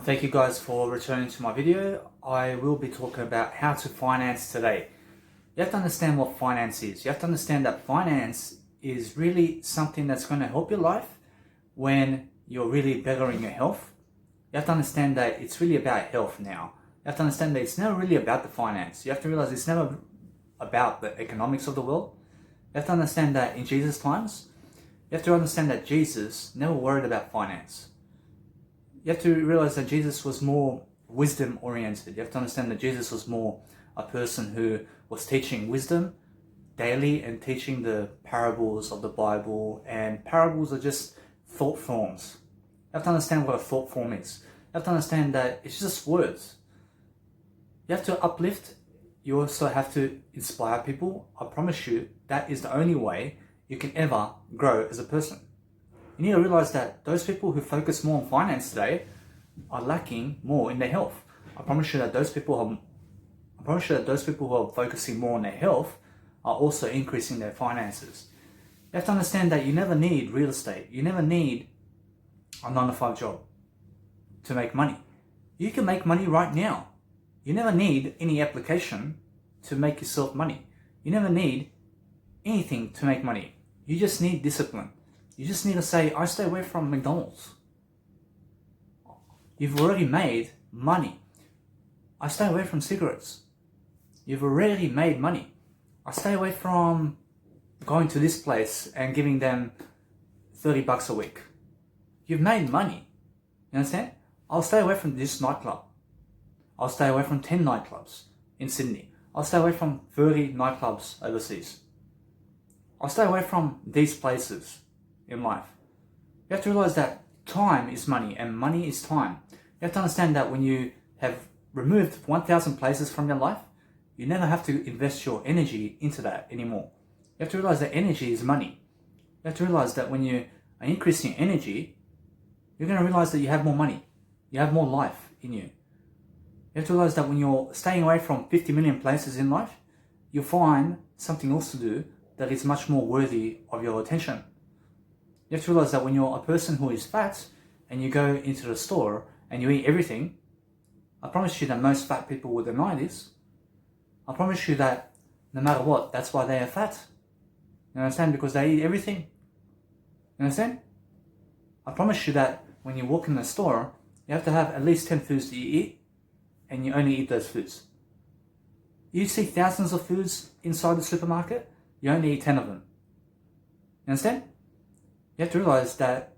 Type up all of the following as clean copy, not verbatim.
Thank you guys for returning to my video. I will be talking about how to finance today. You have to understand what finance is. You have to understand that finance is really something that's going to help your life when you're really bettering your health. You have to understand that it's really about health now. You have to understand that it's never really about the finance. You have to realize it's never about the economics of the world. You have to understand that in Jesus' times, you have to understand that Jesus never worried about finance. You have to realize that Jesus was more wisdom oriented. You have to understand that Jesus was more a person who was teaching wisdom daily and teaching the parables of the Bible. And parables are just thought forms. You have to understand what a thought form is. You have to understand that it's just words. You have to uplift. You also have to inspire people. I promise you that is the only way you can ever grow as a person. You need to realize that those people who focus more on finance today are lacking more in their health. I promise you that those people who are focusing more on their health are also increasing their finances. You have to understand that you never need real estate. You never need a 9-to-5 job to make money. You can make money right now. You never need any application to make yourself money. You never need anything to make money. You just need discipline. You just need to say, I stay away from McDonald's. You've already made money. I stay away from cigarettes. You've already made money. I stay away from going to this place and giving them $30 a week. You've made money. You understand? I'll stay away from this nightclub. I'll stay away from 10 nightclubs in Sydney. I'll stay away from 30 nightclubs overseas. I'll stay away from these places in life. You have to realize that time is money and money is time. You have to understand that when you have removed 1,000 places from your life, you never have to invest your energy into that anymore. You have to realize that energy is money. You have to realize that when you are increasing energy, you're going to realize that you have more money. You have more life in you. You have to realize that when you're staying away from 50 million places in life, you'll find something else to do that is much more worthy of your attention. You have to realize that when you're a person who is fat and you go into the store and you eat everything, I promise you that most fat people will deny this. I promise you that no matter what, that's why they are fat. You understand? Because they eat everything. You understand? I promise you that when you walk in the store, you have to have at least 10 foods that you eat, and you only eat those foods. You see thousands of foods inside the supermarket, you only eat 10 of them. You understand? You have to realize that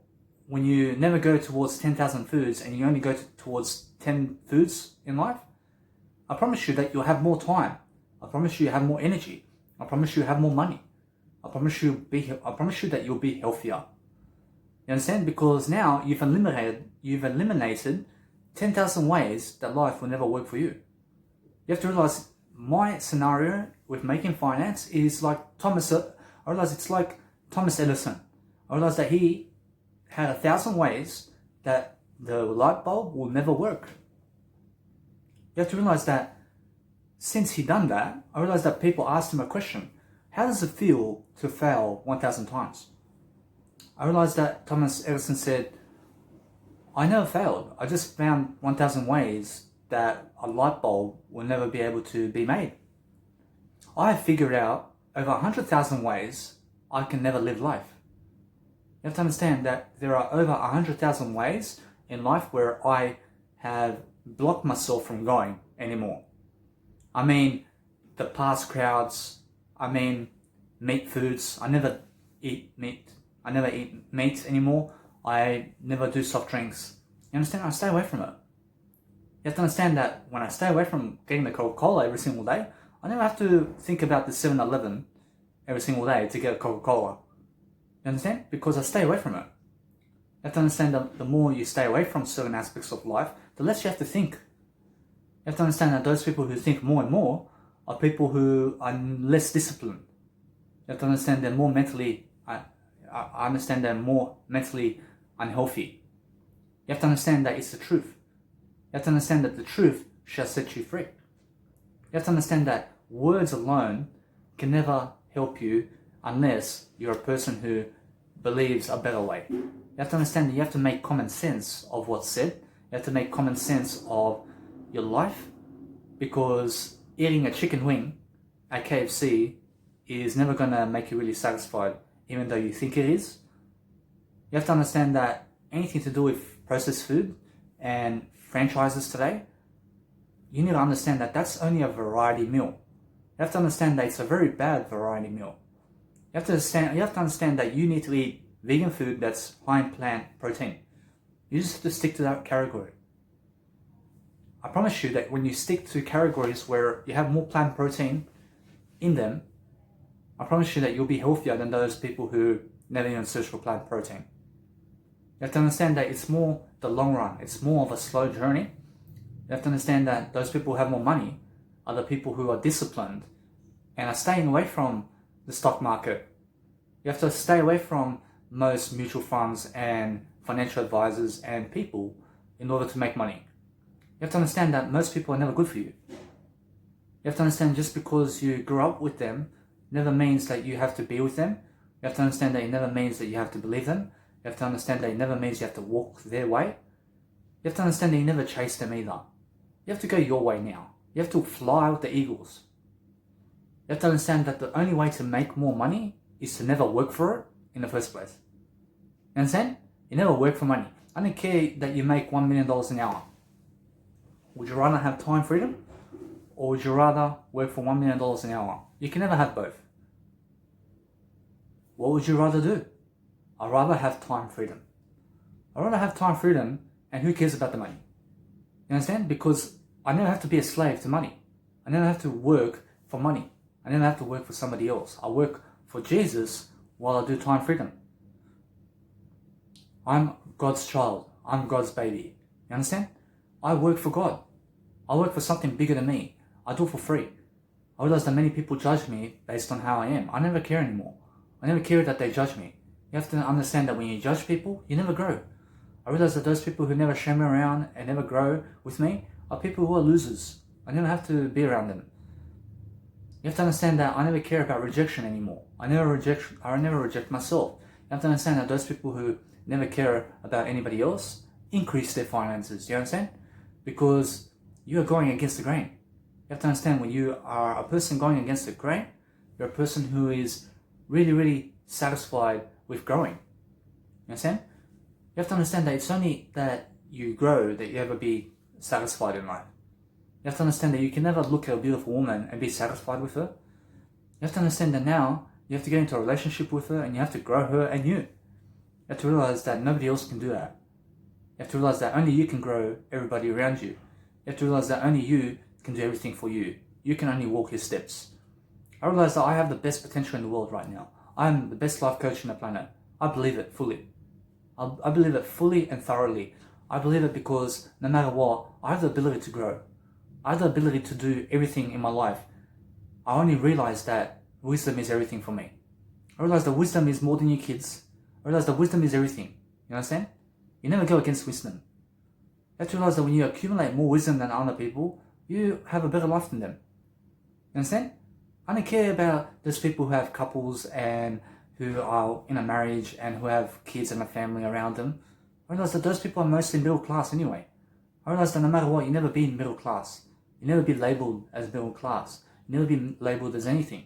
when you never go towards 10,000 foods and you only go towards 10 foods in life, I promise you that you'll have more time. I promise you have more energy. I promise you have more money. I promise you that you'll be healthier. You understand? Because now you've eliminated 10,000 ways that life will never work for you. You have to realize my scenario with making finance is like I realize it's like Thomas Edison. I realized that he had 1,000 ways that the light bulb will never work. You have to realize that since he done that, I realized that people asked him a question. How does it feel to fail 1,000 times? I realized that Thomas Edison said, I never failed. I just found 1,000 ways that a light bulb will never be able to be made. I have figured out over 100,000 ways I can never live life. You have to understand that there are over 100,000 ways in life where I have blocked myself from going anymore. I mean, the past crowds, I mean, meat foods. I never eat meat. I never eat meat anymore. I never do soft drinks. You understand? I stay away from it. You have to understand that when I stay away from getting the Coca-Cola every single day, I never have to think about the 7-Eleven every single day to get a Coca-Cola. You understand? Because I stay away from it. You have to understand that the more you stay away from certain aspects of life, the less you have to think. You have to understand that those people who think more and more are people who are less disciplined. You have to understand they're more mentally, I understand they're more mentally unhealthy. You have to understand that it's the truth. You have to understand that the truth shall set you free. You have to understand that words alone can never help you unless you're a person who believes a better way. You have to understand that you have to make common sense of what's said. You You have to make common sense of your life, because eating a chicken wing at KFC is never going to make you really satisfied, even though you think it is. You have to understand that anything to do with processed food and franchises today, you need to understand that that's only a variety meal. You have to understand that it's a very bad variety meal. You have to understand that you need to eat vegan food that's high in plant protein. You just have to stick to that category. I promise you that when you stick to categories where you have more plant protein in them, I promise you that you'll be healthier than those people who never even search for plant protein. You have to understand that it's more the long run. It's more of a slow journey. You have to understand that those people who have more money are the people who are disciplined and are staying away from the stock market. You have to stay away from most mutual funds and financial advisors and people in order to make money. You have to understand that most people are never good for you. You have to understand just because you grew up with them never means that you have to be with them. You have to understand that it never means that you have to believe them. You have to understand that it never means you have to walk their way. You have to understand that you never chase them either. You have to go your way now. You have to fly with the eagles. You have to understand that the only way to make more money is to never work for it in the first place. You understand? You never work for money. I don't care that you make $1 million an hour. Would you rather have time freedom, or would you rather work for $1 million an hour? You can never have both. What would you rather do? I'd rather have time freedom. I'd rather have time freedom, and who cares about the money? You understand? Because I never have to be a slave to money. I never have to work for money. I never have to work for somebody else. I work for Jesus while I do time freedom. I'm God's child. I'm God's baby. You understand? I work for God. I work for something bigger than me. I do it for free. I realize that many people judge me based on how I am. I never care anymore. I never care that they judge me. You have to understand that when you judge people, you never grow. I realize that those people who never show me around and never grow with me are people who are losers. I never have to be around them. You have to understand that I never care about rejection anymore. I never reject myself. You have to understand that those people who never care about anybody else increase their finances. Do you understand? Because you are going against the grain. You have to understand, when you are a person going against the grain, you're a person who is really, really satisfied with growing. You understand? You have to understand that it's only that you grow that you ever be satisfied in life. You have to understand that you can never look at a beautiful woman and be satisfied with her. You have to understand that now you have to get into a relationship with her, and you have to grow her and you. You have to realize that nobody else can do that. You have to realize that only you can grow everybody around you. You have to realize that only you can do everything for you. You can only walk your steps. I realize that I have the best potential in the world right now. I'm the best life coach on the planet. I believe it fully. I believe it fully and thoroughly. I believe it because no matter what, I have the ability to grow. I have the ability to do everything in my life. I only realize that wisdom is everything for me. I realize that wisdom is more than your kids. I realize that wisdom is everything. You understand? You never go against wisdom. You have to realize that when you accumulate more wisdom than other people, you have a better life than them. You understand? I don't care about those people who have couples and who are in a marriage and who have kids and a family around them. I realize that those people are mostly middle class anyway. I realize that no matter what, you never be middle class. You never be labelled as middle class. You never be labelled as anything.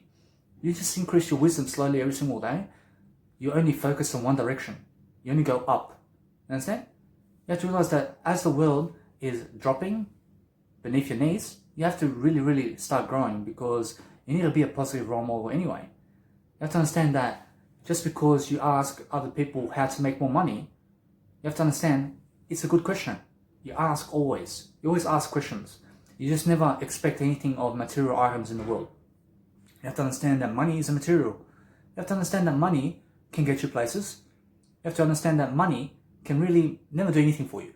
You just increase your wisdom slowly every single day. You only focus on one direction. You only go up. You understand? You have to realize that as the world is dropping beneath your knees, you have to really, really start growing, because you need to be a positive role model anyway. You have to understand that just because you ask other people how to make more money, you have to understand it's a good question. You ask always. You always ask questions. You just never expect anything of material items in the world. You have to understand that money is a material. You have to understand that money can get you places. You have to understand that money can really never do anything for you.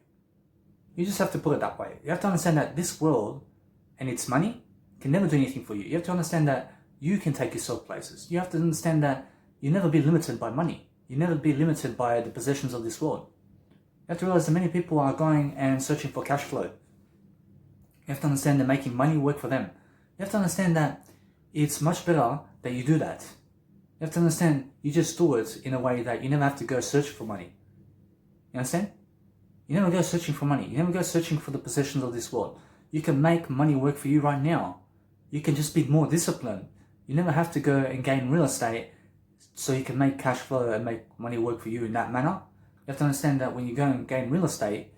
You just have to put it that way. You have to understand that this world and its money can never do anything for you. You have to understand that you can take yourself places. You have to understand that you'll never be limited by money. You'll never be limited by the possessions of this world. You have to realize that many people are going and searching for cash flow. You have to understand that making money work for them. You have to understand that it's much better that you do that. You have to understand you just do it in a way that you never have to go search for money. You understand? You never go searching for money. You never go searching for the possessions of this world. You can make money work for you right now. You can just be more disciplined. You never have to go and gain real estate so you can make cash flow and make money work for you in that manner. You have to understand that when you go and gain real estate,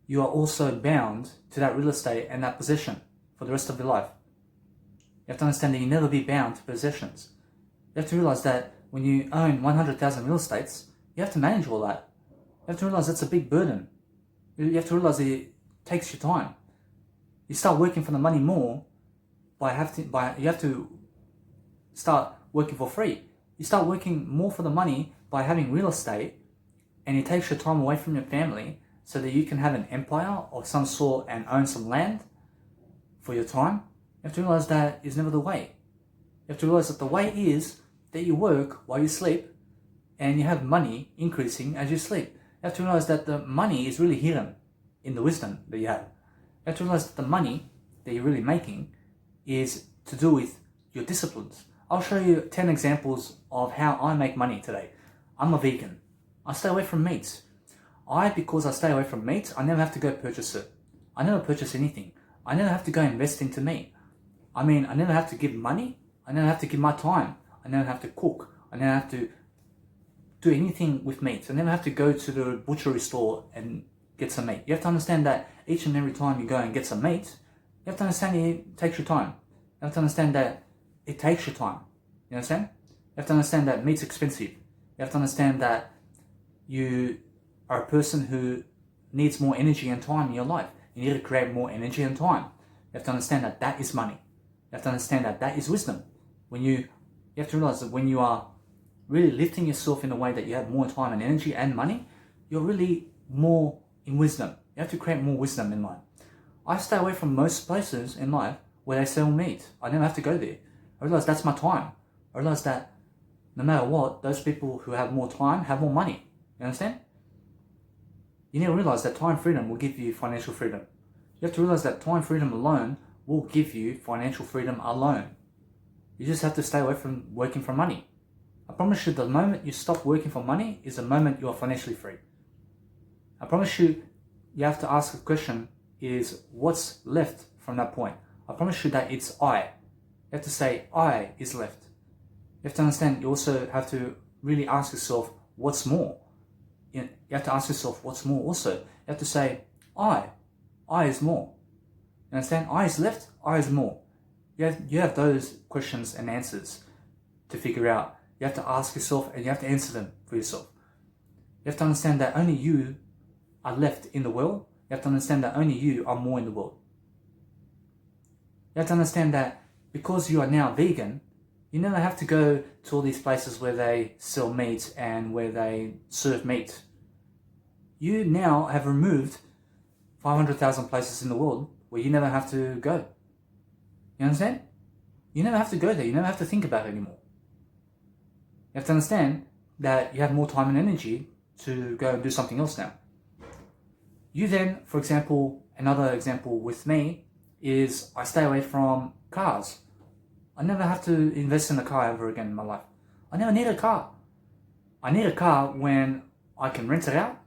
you are also bound to that real estate and that possession for the rest of your life. You have to understand that you never be bound to possessions. You have to realize that when you own 100,000 real estates, you have to manage all that. You have to realize that's a big burden. You have to realize that it takes your time. You start working for the money more you have to start working for free. You start working more for the money by having real estate, and it takes your time away from your family so that you can have an empire of some sort and own some land for your time. You have to realize that is never the way. You have to realize that the way is that you work while you sleep and you have money increasing as you sleep. You have to realize that the money is really hidden in the wisdom that you have. You have to realize that the money that you're really making is to do with your disciplines. I'll show you 10 examples of how I make money today. I'm a vegan. I stay away from meat. Because I stay away from meat, I never have to go purchase it. I never purchase anything. I never have to go invest into meat. I never have to give money. I never have to give my time. I never have to cook. I never have to do anything with meat. I never have to go to the butchery store and get some meat. You have to understand that each and every time you go and get some meat, you have to understand it takes your time. You have to understand that it takes your time. You understand? You have to understand that meat's expensive. You have to understand that you are a person who needs more energy and time in your life. You need to create more energy and time. You have to understand that that is money. You have to understand that that is wisdom. You have to realize that when you are really lifting yourself in a way that you have more time and energy and money, you're really more in wisdom. You have to create more wisdom in life. I stay away from most places in life where they sell meat. I never have to go there. I realize that's my time. I realize that no matter what, those people who have more time have more money. You understand? You need to realize that time freedom will give you financial freedom. You have to realize that time freedom alone will give you financial freedom alone. You just have to stay away from working for money. I promise you, the moment you stop working for money is the moment you are financially free. I promise you, you have to ask the question is what's left from that point. I promise you that it's I. You have to say I is left. You have to understand, you also have to really ask yourself what's more. You have to ask yourself what's more also. You have to say I is more. You understand? I is left, I is more. You have those questions and answers to figure out. You have to ask yourself and you have to answer them for yourself. You have to understand that only you are left in the world. You have to understand that only you are more in the world. You have to understand that because you are now vegan, you never have to go to all these places where they sell meat and where they serve meat. You now have removed 500,000 places in the world where you never have to go. You understand? You never have to go there. You never have to think about it anymore. You have to understand that you have more time and energy to go and do something else now. You then, for example, another example with me is I stay away from cars. I never have to invest in a car ever again in my life. I never need a car. I need a car when I can rent it out.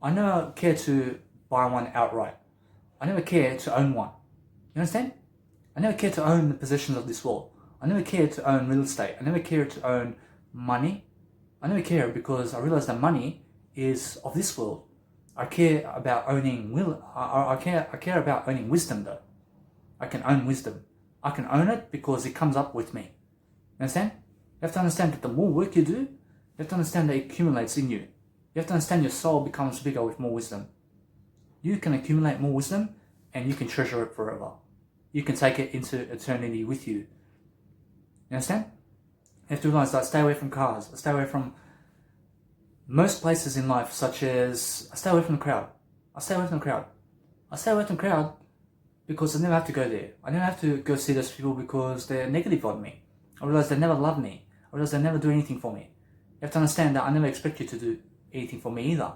I never care to buy one outright. I never care to own one. You understand? I never care to own the possessions of this world. I never care to own real estate. I never care to own money. I never care because I realize that money is of this world. I care about owning I care about owning wisdom though. I can own wisdom. I can own it because it comes up with me. You understand? You have to understand that the more work you do, you have to understand that it accumulates in you. You have to understand your soul becomes bigger with more wisdom. You can accumulate more wisdom and you can treasure it forever. You can take it into eternity with you. You understand? You have to realize that I stay away from cars. I stay away from most places in life, such as I stay away from the crowd. I stay away from the crowd. I stay away from the crowd because I never have to go there. I never have to go see those people because they're negative on me. I realize they never love me. I realize they never do anything for me. You have to understand that I never expect you to do anything for me either.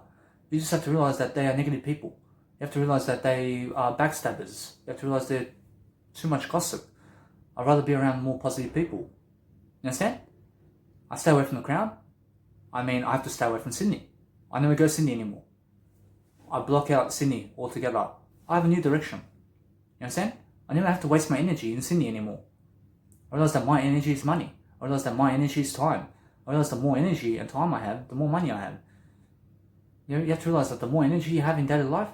You just have to realize that they are negative people. You have to realize that they are backstabbers. You have to realize they're too much gossip. I'd rather be around more positive people. You understand? I stay away from the crowd. I have to stay away from Sydney. I never go to Sydney anymore. I block out Sydney altogether. I have a new direction. You understand? I never have to waste my energy in Sydney anymore. I realize that my energy is money. I realize that my energy is time. I realize the more energy and time I have, the more money I have. You have to realize that the more energy you have in daily life,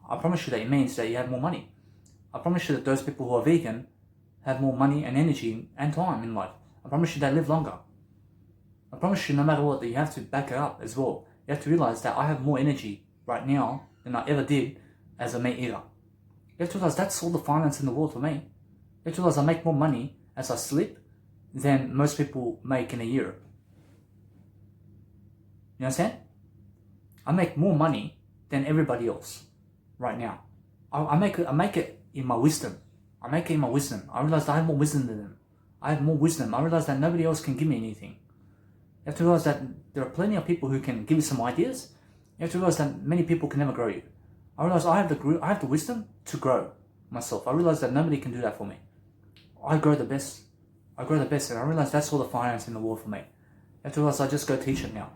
I promise you that it means that you have more money. I promise you that those people who are vegan have more money and energy and time in life. I promise you they live longer. I promise you no matter what that you have to back it up as well. You have to realize that I have more energy right now than I ever did as a meat eater. You have to realize that's all the finance in the world for me. You have to realize I make more money as I sleep than most people make in a year. You understand? I make more money than everybody else right now. I make it in my wisdom. I make it in my wisdom. I realize that I have more wisdom than them. I have more wisdom. I realize that nobody else can give me anything. You have to realize that there are plenty of people who can give you some ideas. You have to realize that many people can never grow you. I realize I have the wisdom to grow myself. I realize that nobody can do that for me. I grow the best. I grow the best, and I realize that's all the finance in the world for me. You have to realize I just go teach it now.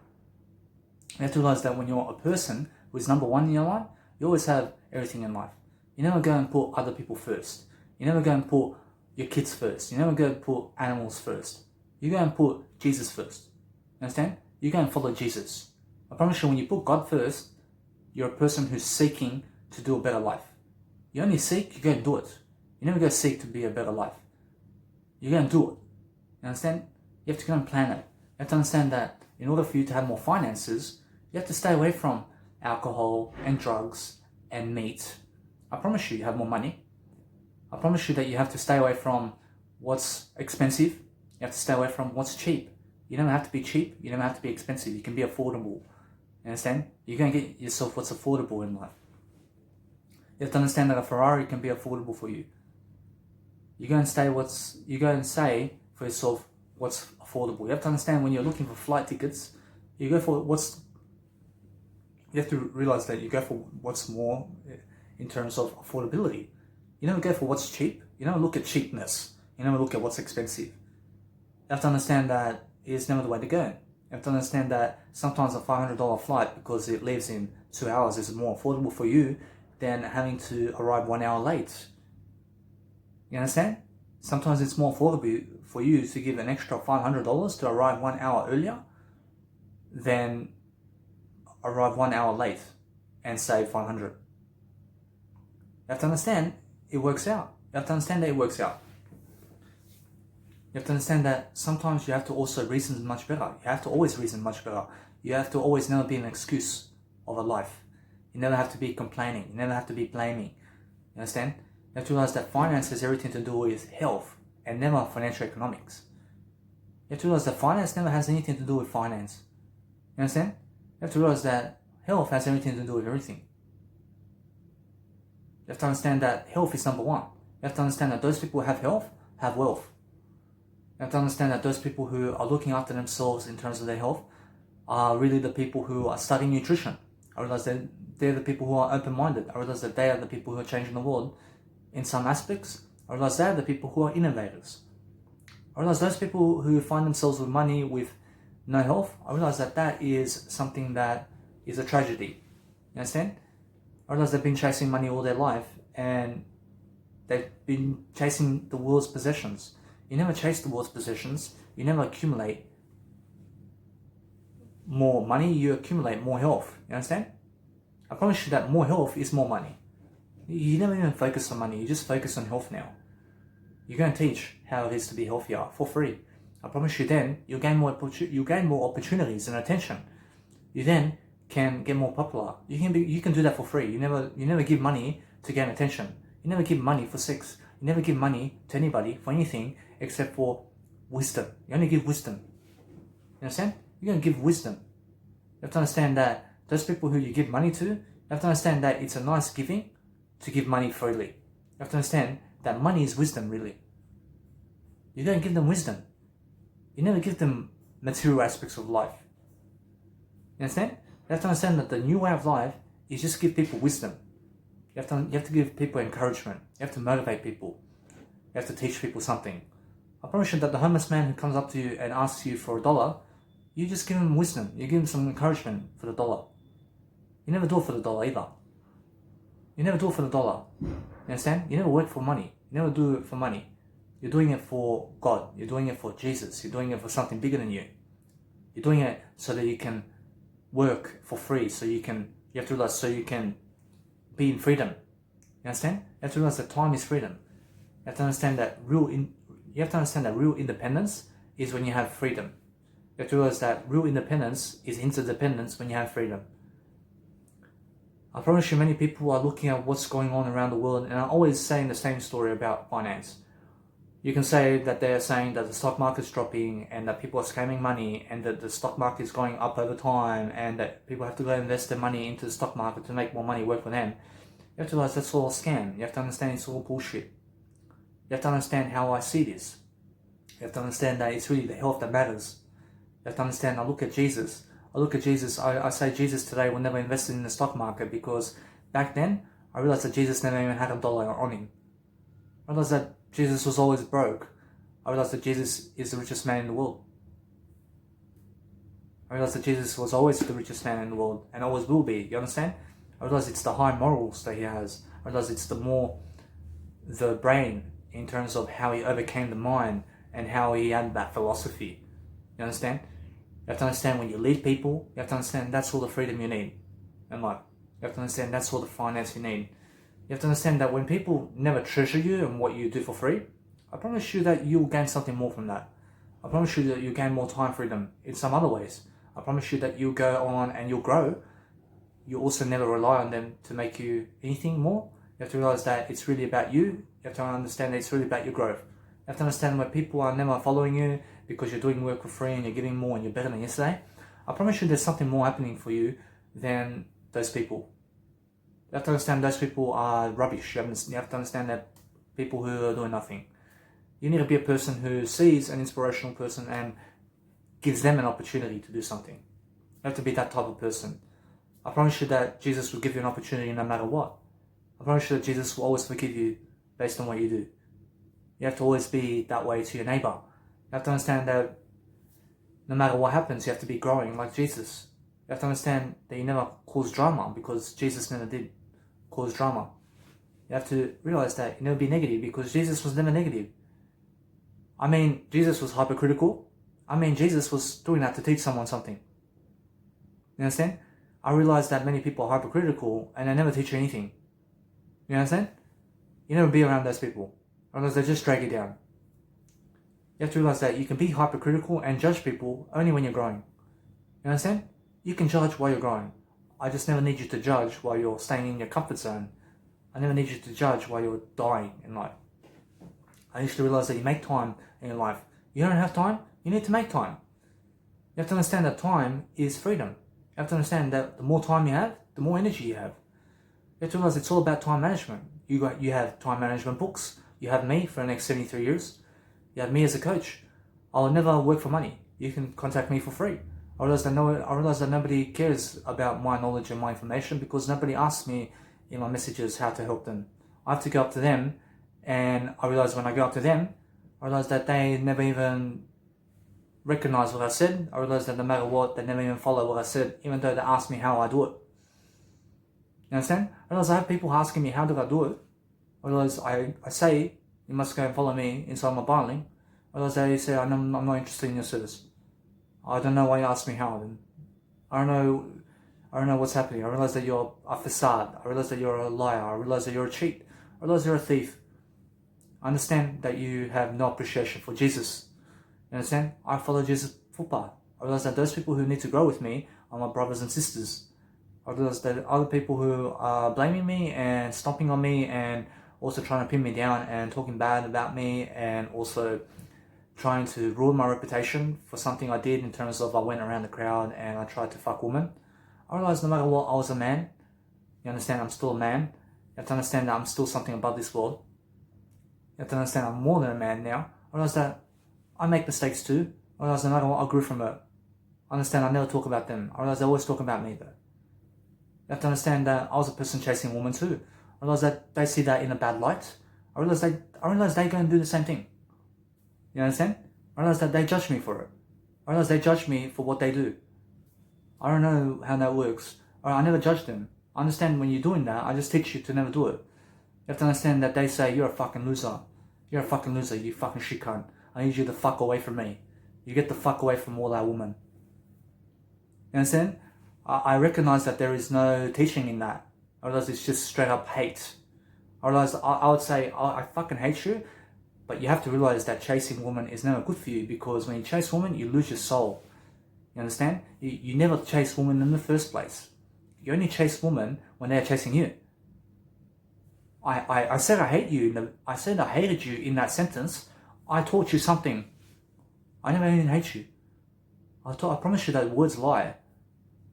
You have to realize that when you're a person who is number one in your life, you always have everything in life. You never go and put other people first. You never go and put your kids first. You never go and put animals first. You go and put Jesus first. You understand? You go and follow Jesus. I promise you, when you put God first, you're a person who's seeking to do a better life. You only seek, you go and do it. You never go seek to be a better life. You go and do it. You understand? You have to go and plan it. You have to understand that in order for you to have more finances, you have to stay away from alcohol and drugs and meat. I promise you have more money. I promise you that you have to stay away from what's expensive. You have to stay away from what's cheap. You don't have to be cheap. You don't have to be expensive. You can be affordable. You understand? You're going to get yourself what's affordable in life. You have to understand that a Ferrari can be affordable for you. You go and say for yourself what's affordable. You have to understand when you're looking for flight tickets, you go for you have to realize that you go for what's more in terms of affordability. You never go for what's cheap. You never look at cheapness. You never look at what's expensive. You have to understand that it's never the way to go. You have to understand that sometimes a $500 flight, because it leaves in 2 hours, is more affordable for you than having to arrive 1 hour late. You understand? Sometimes it's more affordable for you to give an extra $500 to arrive 1 hour earlier than arrive 1 hour late and save $500. You have to understand it works out. You have to understand that it works out. You have to understand that sometimes you have to also reason much better. You have to always reason much better. You have to always never be an excuse of a life. You never have to be complaining. You never have to be blaming. You understand? You have to realize that finance has everything to do with health and never financial economics. You have to realize that finance never has anything to do with finance. You understand? You have to realize that health has everything to do with everything. You have to understand that health is number one. You have to understand that those people who have health have wealth. You have to understand that those people who are looking after themselves in terms of their health are really the people who are studying nutrition. I realize that they're the people who are open-minded. I realize that they are the people who are changing the world in some aspects. I realize they are the people who are innovators. I realize those people who find themselves with money with no health, I realize that that is something that is a tragedy. You understand? I realize they've been chasing money all their life and they've been chasing the world's possessions. You never chase the world's possessions. You never accumulate more money. You accumulate more health. You understand? I promise you that more health is more money. You never even focus on money. You just focus on health now. You're going to teach how it is to be healthier for free. I promise you then you'll gain more opportunities and attention. You then can get more popular. You can do that for free. You never give money to gain attention. You never give money for sex. You never give money to anybody for anything except for wisdom. You only give wisdom. You understand? You're going to give wisdom. You have to understand that those people who you give money to, you have to understand that it's a nice giving to give money freely. You have to understand that money is wisdom, really. You don't give them wisdom. You never give them material aspects of life. You understand? You have to understand that the new way of life is just give people wisdom. You have to give people encouragement. You have to motivate people. You have to teach people something. I promise you that the homeless man who comes up to you and asks you for $1, you just give him wisdom. You give him some encouragement for the $1. You never do it for the dollar either. You never do it for the dollar. You understand? You never work for money. You never do it for money. You're doing it for God. You're doing it for Jesus. You're doing it for something bigger than you. You're doing it so that you can work for free. You have to realize so you can be in freedom. You understand? You have to realize that time is freedom. You have to understand that real independence is when you have freedom. You have to realize that real independence is interdependence when you have freedom. I promise you many people are looking at what's going on around the world and are always saying the same story about finance. You can say that they're saying that the stock market's dropping and that people are scamming money and that the stock market is going up over time and that people have to go invest their money into the stock market to make more money work for them. You have to realize that's all a scam. You have to understand it's all bullshit. You have to understand how I see this. You have to understand that it's really the health that matters. You have to understand, I look at Jesus. I say Jesus today will never invest in the stock market because back then, I realized that Jesus never even had a dollar on him. I realized that Jesus was always broke. I realized that Jesus is the richest man in the world. I realized that Jesus was always the richest man in the world and always will be. You understand? I realized it's the high morals that he has. I realized it's the brain in terms of how he overcame the mind and how he had that philosophy. You understand? You have to understand when you lead people, you have to understand that's all the freedom you need in life. You have to understand that's all the finance you need. You have to understand that when people never treasure you and what you do for free, I promise you that you'll gain something more from that. I promise you that you'll gain more time freedom in some other ways. I promise you that you'll go on and you'll grow. You also never rely on them to make you anything more. You have to realize that it's really about you. You have to understand that it's really about your growth. You have to understand when people are never following you because you're doing work for free and you're giving more and you're better than yesterday. I promise you there's something more happening for you than those people. You have to understand those people are rubbish. You have to understand that people who are doing nothing. You need to be a person who sees an inspirational person and gives them an opportunity to do something. You have to be that type of person. I promise you that Jesus will give you an opportunity no matter what. I promise you that Jesus will always forgive you based on what you do. You have to always be that way to your neighbor. You have to understand that no matter what happens, you have to be growing like Jesus. You have to understand that you never cause drama because Jesus never did cause drama. You have to realize that you never be negative because Jesus was never negative. I mean, Jesus was hypercritical. I mean, Jesus was doing that to teach someone something. You understand? I realize that many people are hypercritical and they never teach you anything. You understand? You never be around those people. Otherwise they just drag you down. You have to realize that you can be hypercritical and judge people only when you're growing. You understand? You can judge while you're growing. I just never need you to judge while you're staying in your comfort zone. I never need you to judge while you're dying in life. I need you to realize that you make time in your life. You don't have time, you need to make time. You have to understand that time is freedom. You have to understand that the more time you have, the more energy you have. You have to realize it's all about time management. You have time management books. You have me for the next 73 years. You have me as a coach. I'll never work for money. You can contact me for free. I realize that nobody cares about my knowledge and my information because nobody asks me in my messages how to help them. I have to go up to them, and I realize when I go up to them, I realize that they never even recognize what I said. I realize that no matter what, they never even follow what I said, even though they ask me how I do it. You understand? I realize I have people asking me how do I do it. I realize I say, you must go and follow me inside my bio link. I realize they say, I'm not interested in your service. I don't know why you ask me how. I don't know what's happening. I realize that you're a facade. I realize that you're a liar. I realize that you're a cheat. I realize you're a thief. I understand that you have no appreciation for Jesus. You understand? I follow Jesus' footpath. I realize that those people who need to grow with me are my brothers and sisters. I realize that other people who are blaming me and stomping on me and also trying to pin me down and talking bad about me and also trying to ruin my reputation for something I did in terms of I went around the crowd and I tried to fuck women. I realized no matter what, I was a man. You understand? I'm still a man. You have to understand that I'm still something above this world. You have to understand I'm more than a man now. I realize that I make mistakes too. I realize no matter what, I grew from it. I understand I never talk about them. I realize they always talk about me though. You have to understand that I was a person chasing a woman too. I realize that they see that in a bad light. I realize they go and do the same thing. You understand? I realize that they judge me for it. I realize they judge me for what they do. I don't know how that works. I Or I never judge them. I understand when you're doing that, I just teach you to never do it. You have to understand that they say, you're a fucking loser. You're a fucking loser, you fucking shit cunt. I need you to fuck away from me. You get the fuck away from all that woman. You understand? I recognize that there is no teaching in that. Otherwise it's just straight up hate. Otherwise I would say, I fucking hate you. But you have to realize that chasing women is never good for you, because when you chase women, you lose your soul. You understand? You never chase women in the first place. You only chase women when they're chasing you. I said I hate you. I said I hated you in that sentence. I taught you something. I never even hate you. I promise you that words lie.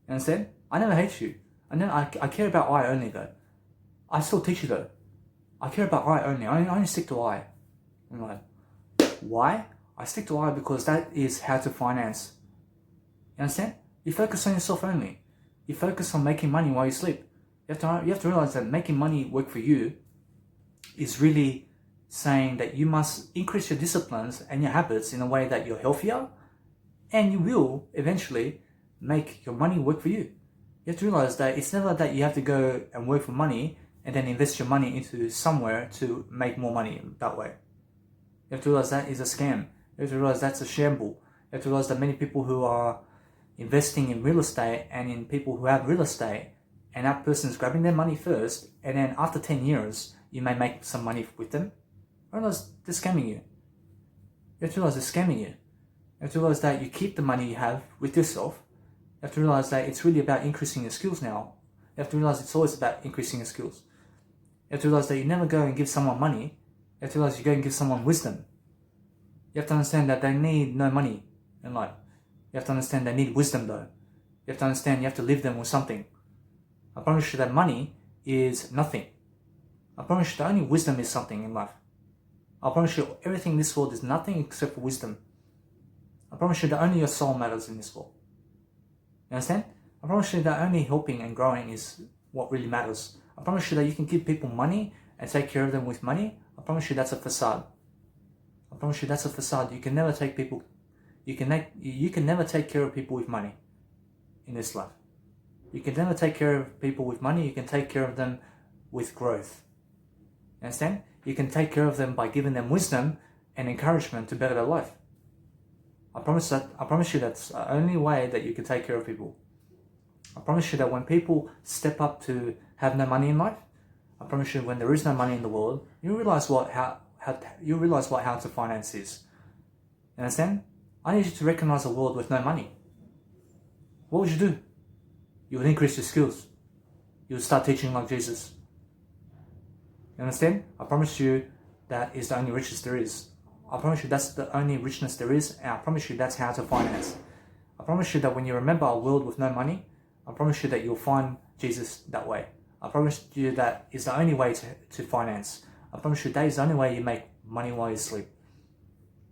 You understand? I never hate you. I care about I only though. I still teach you though. I care about I only. I only stick to I. I'm like, why? I stick to I because that is how to finance. You understand? You focus on yourself only. You focus on making money while you sleep. You have to realize that making money work for you is really saying that you must increase your disciplines and your habits in a way that you're healthier, and you will eventually make your money work for you. You have to realize that it's never that you have to go and work for money and then invest your money into somewhere to make more money that way. You have to realize that is a scam. You have to realize that's a shamble. You have to realize that many people who are investing in real estate and in people who have real estate, and that person's grabbing their money first, and then after 10 years, you may make some money with them. I realize they're scamming you. You have to realize they're scamming you. You have to realize that you keep the money you have with yourself. You have to realize that it's really about increasing your skills now. You have to realize it's always about increasing your skills. You have to realize that you never go and give someone money. You have to realize you go and give someone wisdom. You have to understand that they need no money in life. You have to understand they need wisdom though. You have to understand you have to leave them with something. I promise you that money is nothing. I promise you that only wisdom is something in life. I promise you everything in this world is nothing except for wisdom. I promise you that only your soul matters in this world. You understand? I promise you that only helping and growing is what really matters. I promise you that you can give people money and take care of them with money. I promise you that's a facade. I promise you that's a facade. You can never take people. You can never take care of people with money in this life. You can never take care of people with money. You can take care of them with growth. You understand? You can take care of them by giving them wisdom and encouragement to better their life. I promise you that's the only way that you can take care of people. I promise you that when people step up to have no money in life, I promise you when there is no money in the world, you realize how to finance is. You understand? I need you to recognize a world with no money. What would you do? You would increase your skills. You would start teaching like Jesus. You understand? I promise you that is the only riches there is. I promise you that's the only richness there is, and I promise you that's how to finance. I promise you that when you remember a world with no money, I promise you that you'll find Jesus that way. I promise you that is the only way to finance. I promise you that is the only way you make money while you sleep.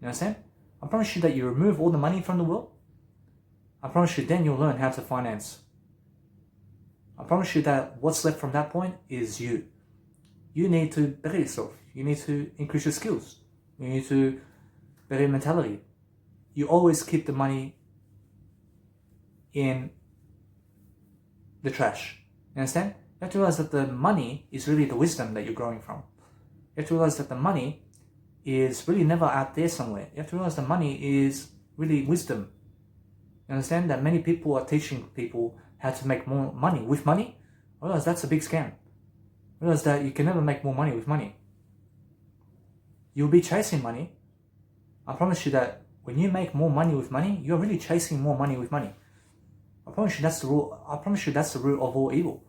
You understand? I promise you that you remove all the money from the world. I promise you then you'll learn how to finance. I promise you that what's left from that point is you. You need to better yourself. You need to increase your skills. You need to better your mentality. You always keep the money in the trash. You understand? You have to realize that the money is really the wisdom that you're growing from. You have to realize that the money is really never out there somewhere. You have to realize the money is really wisdom. You understand that many people are teaching people how to make more money with money? I realize that's a big scam. Realize that you can never make more money with money. You'll be chasing money. I promise you that when you make more money with money, you're really chasing more money with money. I promise you that's the rule. I promise you that's the root of all evil.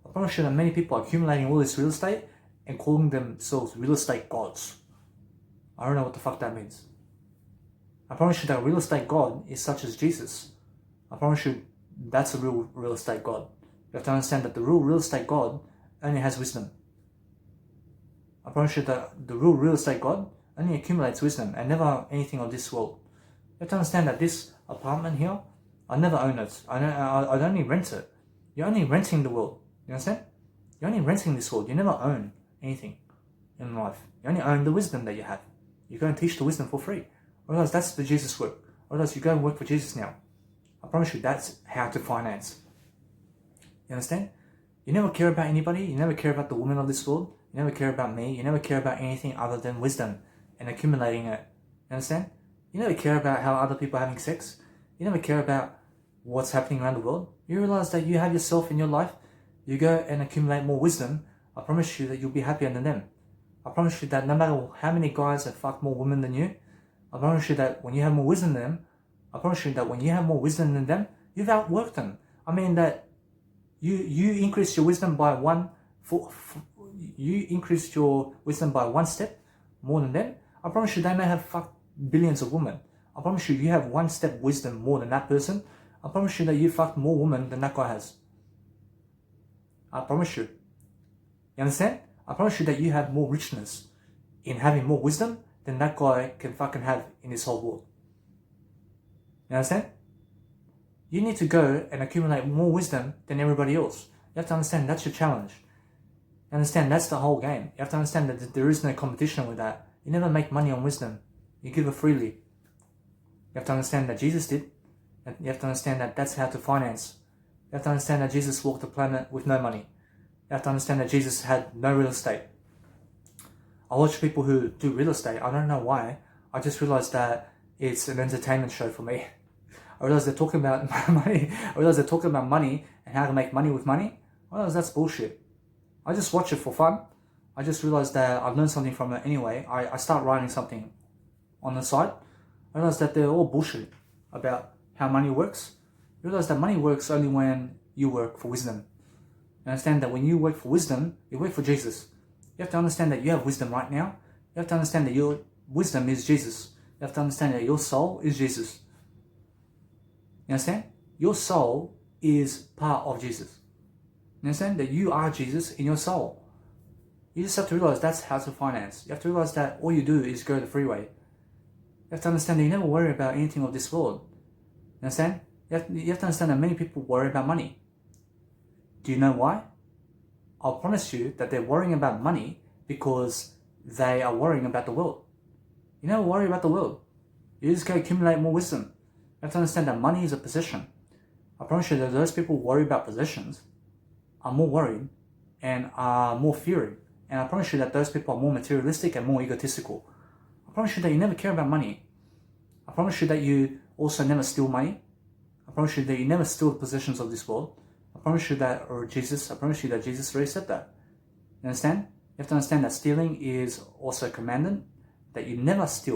I promise you that many people are accumulating all this real estate and calling themselves real estate gods. I don't know what the fuck that means. I promise you that real estate god is such as Jesus. I promise you that's a real estate god. You have to understand that the real estate god only has wisdom. I promise you that the real estate god only accumulates wisdom and never anything of this world. You have to understand that this apartment here, I never own it. I only rent it. You're only renting the world. You understand? You're only renting this world. You never own anything in life. You only own the wisdom that you have. You go and teach the wisdom for free. Otherwise, that's the Jesus work. Otherwise, you go and work for Jesus now. I promise you that's how to finance. You understand? You never care about anybody. You never care about the women of this world. You never care about me. You never care about anything other than wisdom and accumulating it. You understand? You never care about how other people are having sex. You never care about what's happening around the world. You realize that you have yourself in your life. You go and accumulate more wisdom. I promise you that you'll be happier than them. I promise you that no matter how many guys have fucked more women than you, I promise you that when you have more wisdom than them, I promise you that when you have more wisdom than them, you've outworked them. I mean that you increase your wisdom by you increase your wisdom by one step more than them. I promise you they may have fucked billions of women. I promise you have one step wisdom more than that person. I promise you that you fucked more women than that guy has. I promise you. You understand? I promise you that you have more richness in having more wisdom than that guy can fucking have in this whole world. You understand? You need to go and accumulate more wisdom than everybody else. You have to understand that's your challenge. You understand that's the whole game. You have to understand that there is no competition with that. You never make money on wisdom. You give it freely. You have to understand that Jesus did. And you have to understand that that's how to finance. You have to understand that Jesus walked the planet with no money. You have to understand that Jesus had no real estate. I watch people who do real estate. I don't know why. I just realized that it's an entertainment show for me. I realize they're talking about money. I realize they're talking about money and how to make money with money. I realize that's bullshit. I just watch it for fun. I just realized that I've learned something from it anyway. I start writing something on the side. I realize that they're all bullshit about how money works. You realize that money works only when you work for wisdom. You understand that when you work for wisdom, you work for Jesus. You have to understand that you have wisdom right now. You have to understand that your wisdom is Jesus. You have to understand that your soul is Jesus. You understand? Your soul is part of Jesus. You understand that you are Jesus in your soul. You just have to realize that's how to finance. You have to realize that all you do is go the freeway. You have to understand that you never worry about anything of this world. You understand? You have to understand that many people worry about money. Do you know why? I'll promise you that they're worrying about money because they are worrying about the world. You never worry about the world. You just go accumulate more wisdom. You have to understand that money is a possession. I promise you that those people who worry about possessions are more worried and are more fearing. And I promise you that those people are more materialistic and more egotistical. I promise you that you never care about money. I promise you that you also never steal money. I promise you that you never steal the possessions of this world. I promise you that, I promise you that Jesus already said that. You understand? You have to understand that stealing is also commanded, that you never steal.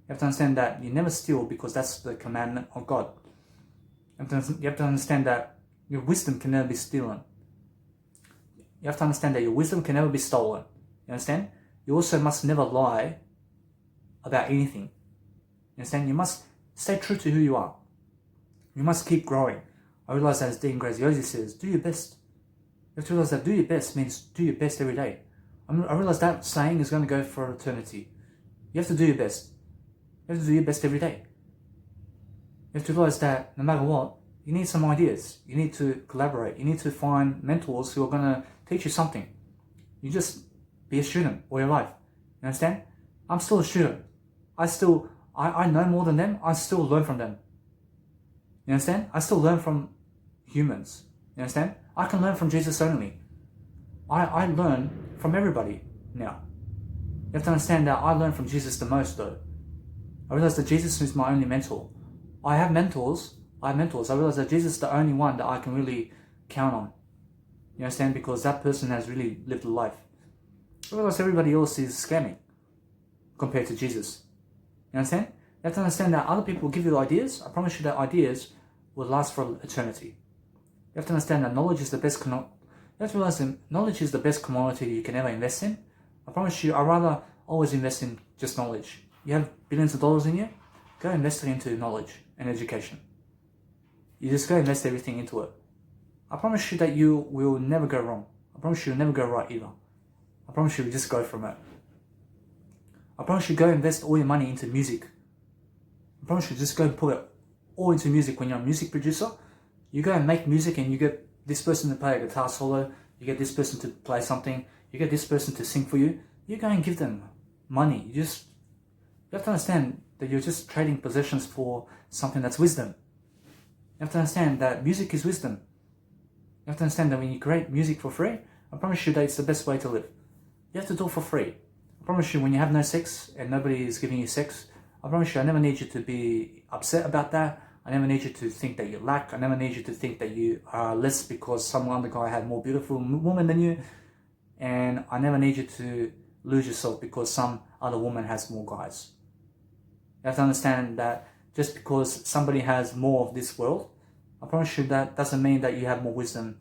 You have to understand that you never steal because that's the commandment of God. You have to understand that your wisdom can never be stolen. You have to understand that your wisdom can never be stolen. You understand? You also must never lie about anything. You understand? You must stay true to who you are. You must keep growing. I realize that as Dean Graziosi says, do your best. You have to realize that do your best means do your best every day. I realize that saying is going to go for eternity. You have to do your best. You have to do your best every day. You have to realize that no matter what, you need some ideas. You need to collaborate. You need to find mentors who are going to teach you something. You just be a student all your life. You understand? I'm still a student. I know more than them. I still learn from them. You understand? I still learn from humans. You understand? I can learn from Jesus only. I learn from everybody now. You have to understand that I learn from Jesus the most though. I realize that Jesus is my only mentor. I have mentors. I realize that Jesus is the only one that I can really count on. You understand? Because that person has really lived a life. I realize everybody else is scamming compared to Jesus. You understand? You have to understand that other people will give you ideas. I promise you that ideas will last for eternity. You have to understand that knowledge is the best. You have to realize that knowledge is the best commodity you can ever invest in. I promise you, I'd rather always invest in just knowledge. You have billions of dollars in you, go invest it into knowledge and education. You just go invest everything into it. I promise you that you will never go wrong. I promise you will never go right either. I promise you will just go from it. I promise you go invest all your money into music. I promise you just go and put it all into music. When you're a music producer, you go and make music and you get this person to play a guitar solo, you get this person to play something, you get this person to sing for you. You go and give them money. You have to understand that you're just trading possessions for something that's wisdom. You have to understand that music is wisdom. You have to understand that when you create music for free, I promise you that it's the best way to live. You have to do it for free. I promise you, when you have no sex and nobody is giving you sex, I promise you, I never need you to be upset about that. I never need you to think that you lack. I never need you to think that you are less because some other guy had more beautiful woman than you. And I never need you to lose yourself because some other woman has more guys. You have to understand that just because somebody has more of this world, I promise you that doesn't mean that you have more wisdom.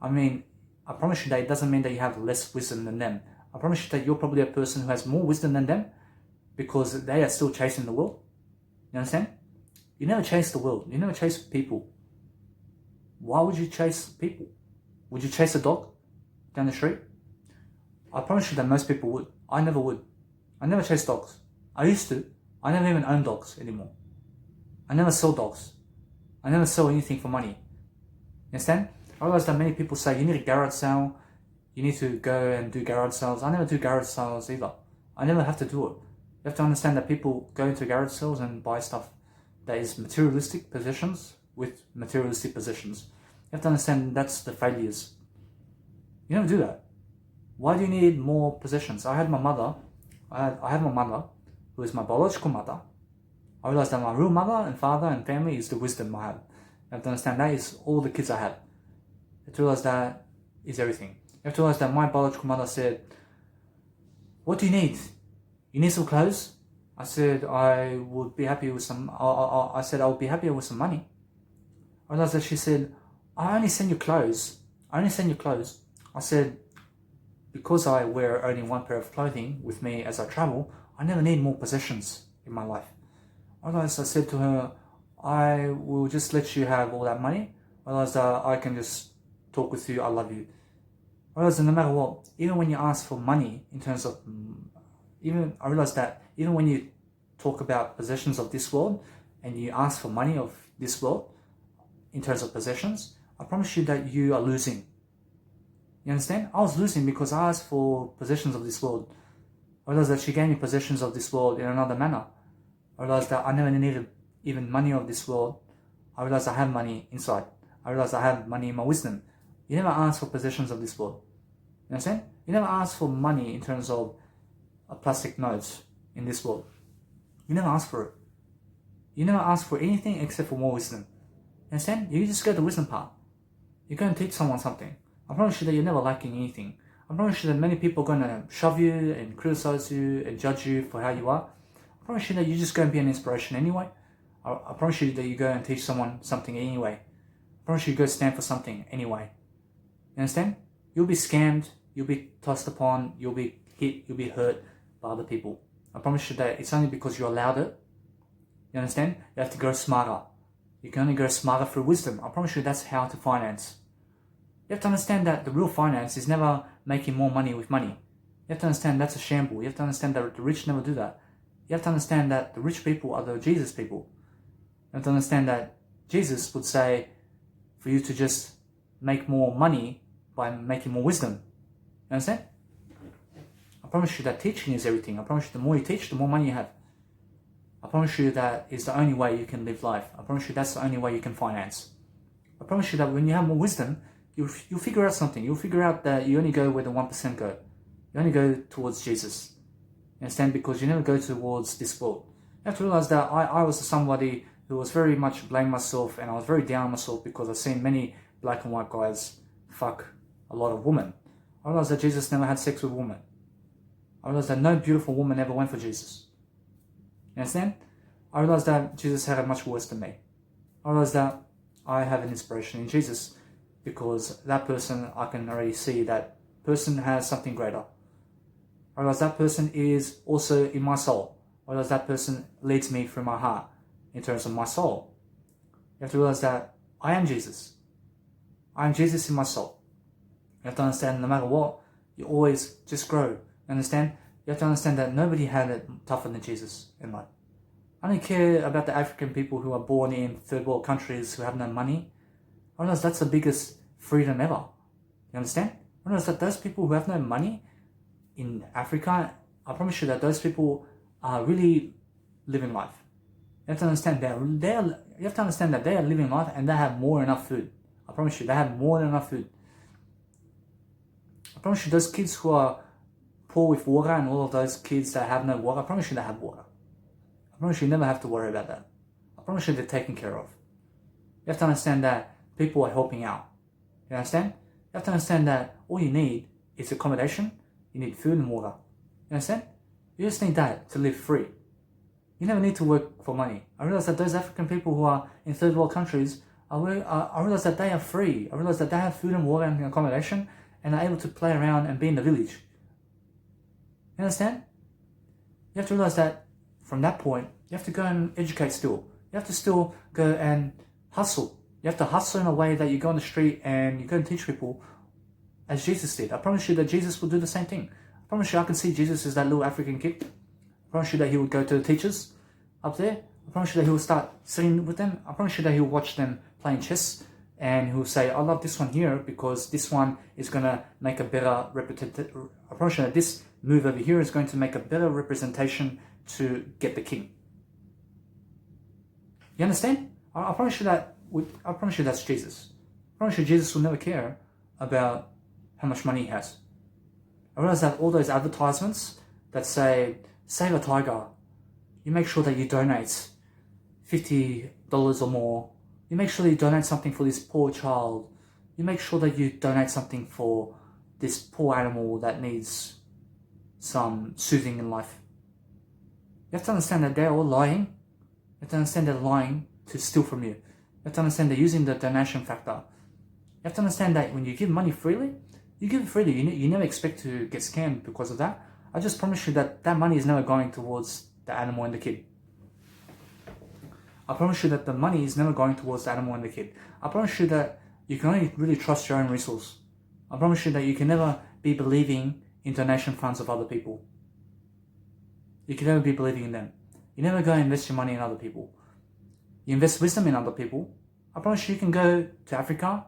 I promise you that it doesn't mean that you have less wisdom than them. I promise you that you're probably a person who has more wisdom than them because they are still chasing the world. You understand? You never chase the world. You never chase people. Why would you chase people? Would you chase a dog down the street? I promise you that most people would. I never would. I never chase dogs. I used to. I never even own dogs anymore. I never sell dogs. I never sell anything for money. You understand? I realize that many people say you need a garage sale. You need to go and do garage sales. I never do garage sales either. I never have to do it. You have to understand that people go into garage sales and buy stuff that is materialistic possessions with materialistic possessions. You have to understand that's the failures. You never do that. Why do you need more possessions? I had my mother, who is my biological mother. I realized that my real mother and father and family is the wisdom I have. You have to understand that is all the kids I have. You have to realize that is everything. You have to realize that my biological mother said, "What do you need? You need some clothes?" I said, I would be happy with some, I said, I would be happier with some money. I realized that she said, I only send you clothes. I said, because I wear only one pair of clothing with me as I travel, I never need more possessions in my life. Otherwise, I said to her, I will just let you have all that money. Otherwise, I can just talk with you. I love you. Otherwise, no matter what, even when you ask for money in terms of, I realized that even when you talk about possessions of this world and you ask for money of this world in terms of possessions, I promise you that you are losing. You understand? I was losing because I asked for possessions of this world. I realized that she gave me possessions of this world in another manner. I realized that I never needed even money of this world. I realized I have money inside. I realized I have money in my wisdom. You never ask for possessions of this world. You understand? You never ask for money in terms of plastic notes in this world. You never ask for it. You never ask for anything except for more wisdom. You understand? You just go the wisdom part. You go and teach someone something. I promise you that you're never lacking anything. I promise you that many people are going to shove you and criticize you and judge you for how you are. I promise you that you just go and be an inspiration anyway. I promise you that you go and teach someone something anyway. I promise you go stand for something anyway. You understand? You'll be scammed, you'll be tossed upon, you'll be hit, you'll be hurt by other people. I promise you that it's only because you allowed it. You understand? You have to grow smarter. You can only grow smarter through wisdom. I promise you that's how to finance. You have to understand that the real finance is never making more money with money. You have to understand that's a shamble. You have to understand that the rich never do that. You have to understand that the rich people are the Jesus people. You have to understand that Jesus would say for you to just make more money by making more wisdom. You understand? I promise you that teaching is everything. I promise you the more you teach, the more money you have. I promise you that is the only way you can live life. I promise you that's the only way you can finance. I promise you that when you have more wisdom, you'll figure out something. You'll figure out that you only go where the 1% go. You only go towards Jesus. You understand? Because you never go towards this world. You have to realize that I was somebody who was very much blaming myself, and I was very down on myself because I've seen many black and white guys fuck a lot of women. I realized that Jesus never had sex with women. I realized that no beautiful woman ever went for Jesus. You understand? I realized that Jesus had it much worse than me. I realized that I have an inspiration in Jesus because that person, I can already see that person has something greater. I realize that person is also in my soul. I realize that person leads me through my heart in terms of my soul. You have to realize that I am Jesus. I am Jesus in my soul. You have to understand no matter what, you always just grow. You understand? You have to understand that nobody had it tougher than Jesus in life. I don't care about the African people who are born in third world countries who have no money. I realize that's the biggest freedom ever. You understand? I realize that those people who have no money in Africa, I promise you that those people are really living life. You have to understand that they are living life and they have more enough food. I promise you, they have more than enough food. I promise you, those kids who are poor with water and all of those kids that have no water, I promise you they have water. I promise you never have to worry about that. I promise you they're taken care of. You have to understand that people are helping out. You understand? You have to understand that all you need is accommodation, you need food and water. You understand? You just need that to live free. You never need to work for money. I realize that those African people who are in third world countries, I realize that they are free. I realize that they have food and water and accommodation and are able to play around and be in the village. You understand? You have to realize that from that point, you have to go and educate still. You have to still go and hustle. You have to hustle in a way that you go on the street and you go and teach people as Jesus did. I promise you that Jesus will do the same thing. I promise you I can see Jesus as that little African kid. I promise you that he would go to the teachers up there. I promise you that he will start sitting with them. I promise you that he will watch them playing chess and he will say, I love this one here because this one is going to make a better representation. I promise you that this move over here is going to make a better representation to get the king. You understand? I promise you that. I promise you that's Jesus. I promise you Jesus will never care about how much money he has. I realize that all those advertisements that say, save a tiger, you make sure that you donate $50 or more. You make sure that you donate something for this poor child. You make sure that you donate something for this poor animal that needs some soothing in life. You have to understand that they're all lying. You have to understand they're lying to steal from you. You have to understand they're using the donation factor. You have to understand that when you give money freely, you give it freely. You never expect to get scammed because of that. I just promise you that that money is never going towards the animal and the kid. I promise you that the money is never going towards the animal and the kid. I promise you that you can only really trust your own resource. I promise you that you can never be believing in donation funds of other people. You can never be believing in them. You never go and invest your money in other people. You invest wisdom in other people. I promise you can go to Africa.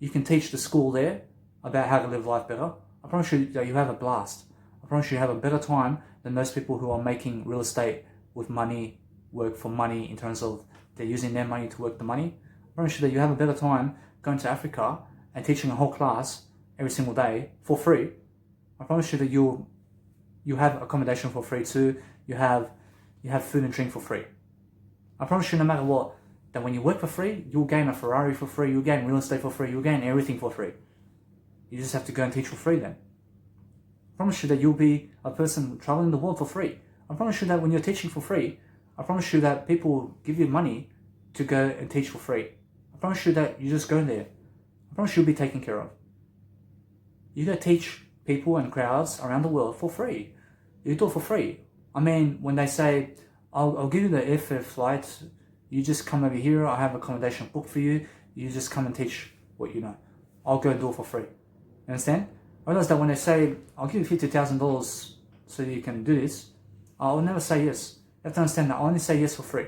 You can teach the school there about how to live life better. I promise you that you have a blast. I promise you have a better time than those people who are making real estate with money, work for money in terms of they're using their money to work the money. I promise you that you have a better time going to Africa and teaching a whole class every single day for free. I promise you that you have accommodation for free too. You have food and drink for free. I promise you no matter what, that when you work for free, you'll gain a Ferrari for free, you'll gain real estate for free, you'll gain everything for free. You just have to go and teach for free then. I promise you that you'll be a person traveling the world for free. I promise you that when you're teaching for free, I promise you that people will give you money to go and teach for free. I promise you that you just go there. I promise you'll be taken care of. You go teach people and crowds around the world for free. You do it for free. I mean, when they say, I'll give you the airfare flight, you just come over here, I have accommodation booked for you, you just come and teach what you know. I'll go and do it for free. You understand? I realize that when they say, I'll give you $50,000 so you can do this, I'll never say yes. You have to understand that I only say yes for free.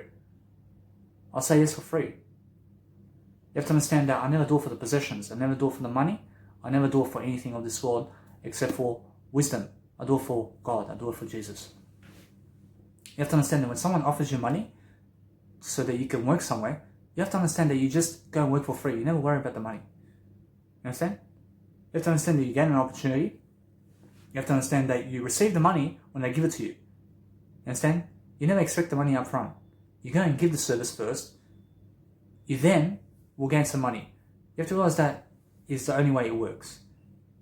I'll say yes for free. You have to understand that I never do it for the possessions, I never do it for the money, I never do it for anything of this world except for wisdom. I do it for God, I do it for Jesus. You have to understand that when someone offers you money so that you can work somewhere, you have to understand that you just go and work for free. You never worry about the money. You understand? You have to understand that you gain an opportunity. You have to understand that you receive the money when they give it to you. You understand? You never expect the money up front. You go and give the service first. You then will gain some money. You have to realize that is the only way it works.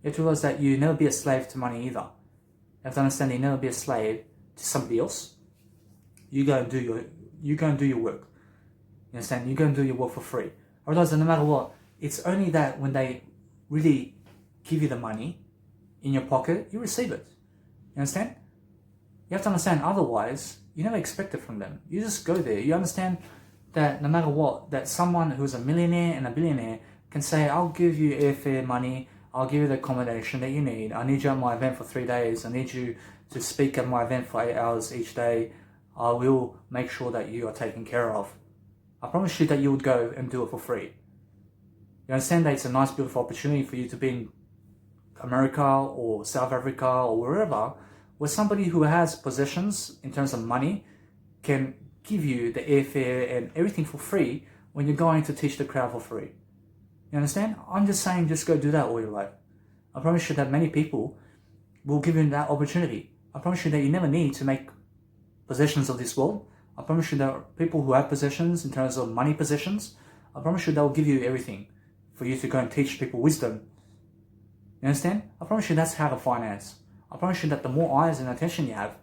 You have to realize that you never be a slave to money either. You have to understand that you never be a slave to somebody else. You go and do your work. You understand? You go and do your work for free. I realize that no matter what, it's only that when they really give you the money in your pocket, you receive it. You understand? You have to understand, otherwise, you never expect it from them. You just go there. You understand that no matter what, that someone who's a millionaire and a billionaire can say, I'll give you airfare money, I'll give you the accommodation that you need, I need you at my event for 3 days, I need you to speak at my event for 8 hours each day, I will make sure that you are taken care of. I promise you that you would go and do it for free. You understand that it's a nice, beautiful opportunity for you to be in America or South Africa or wherever, where somebody who has possessions in terms of money can give you the airfare and everything for free when you're going to teach the crowd for free. You understand? I'm just saying just go do that all your life. I promise you that many people will give you that opportunity. I promise you that you never need to make possessions of this world. I promise you that people who have possessions in terms of money possessions, I promise you they'll give you everything for you to go and teach people wisdom. You understand? I promise you that's how to finance. I promise you that the more eyes and attention you have,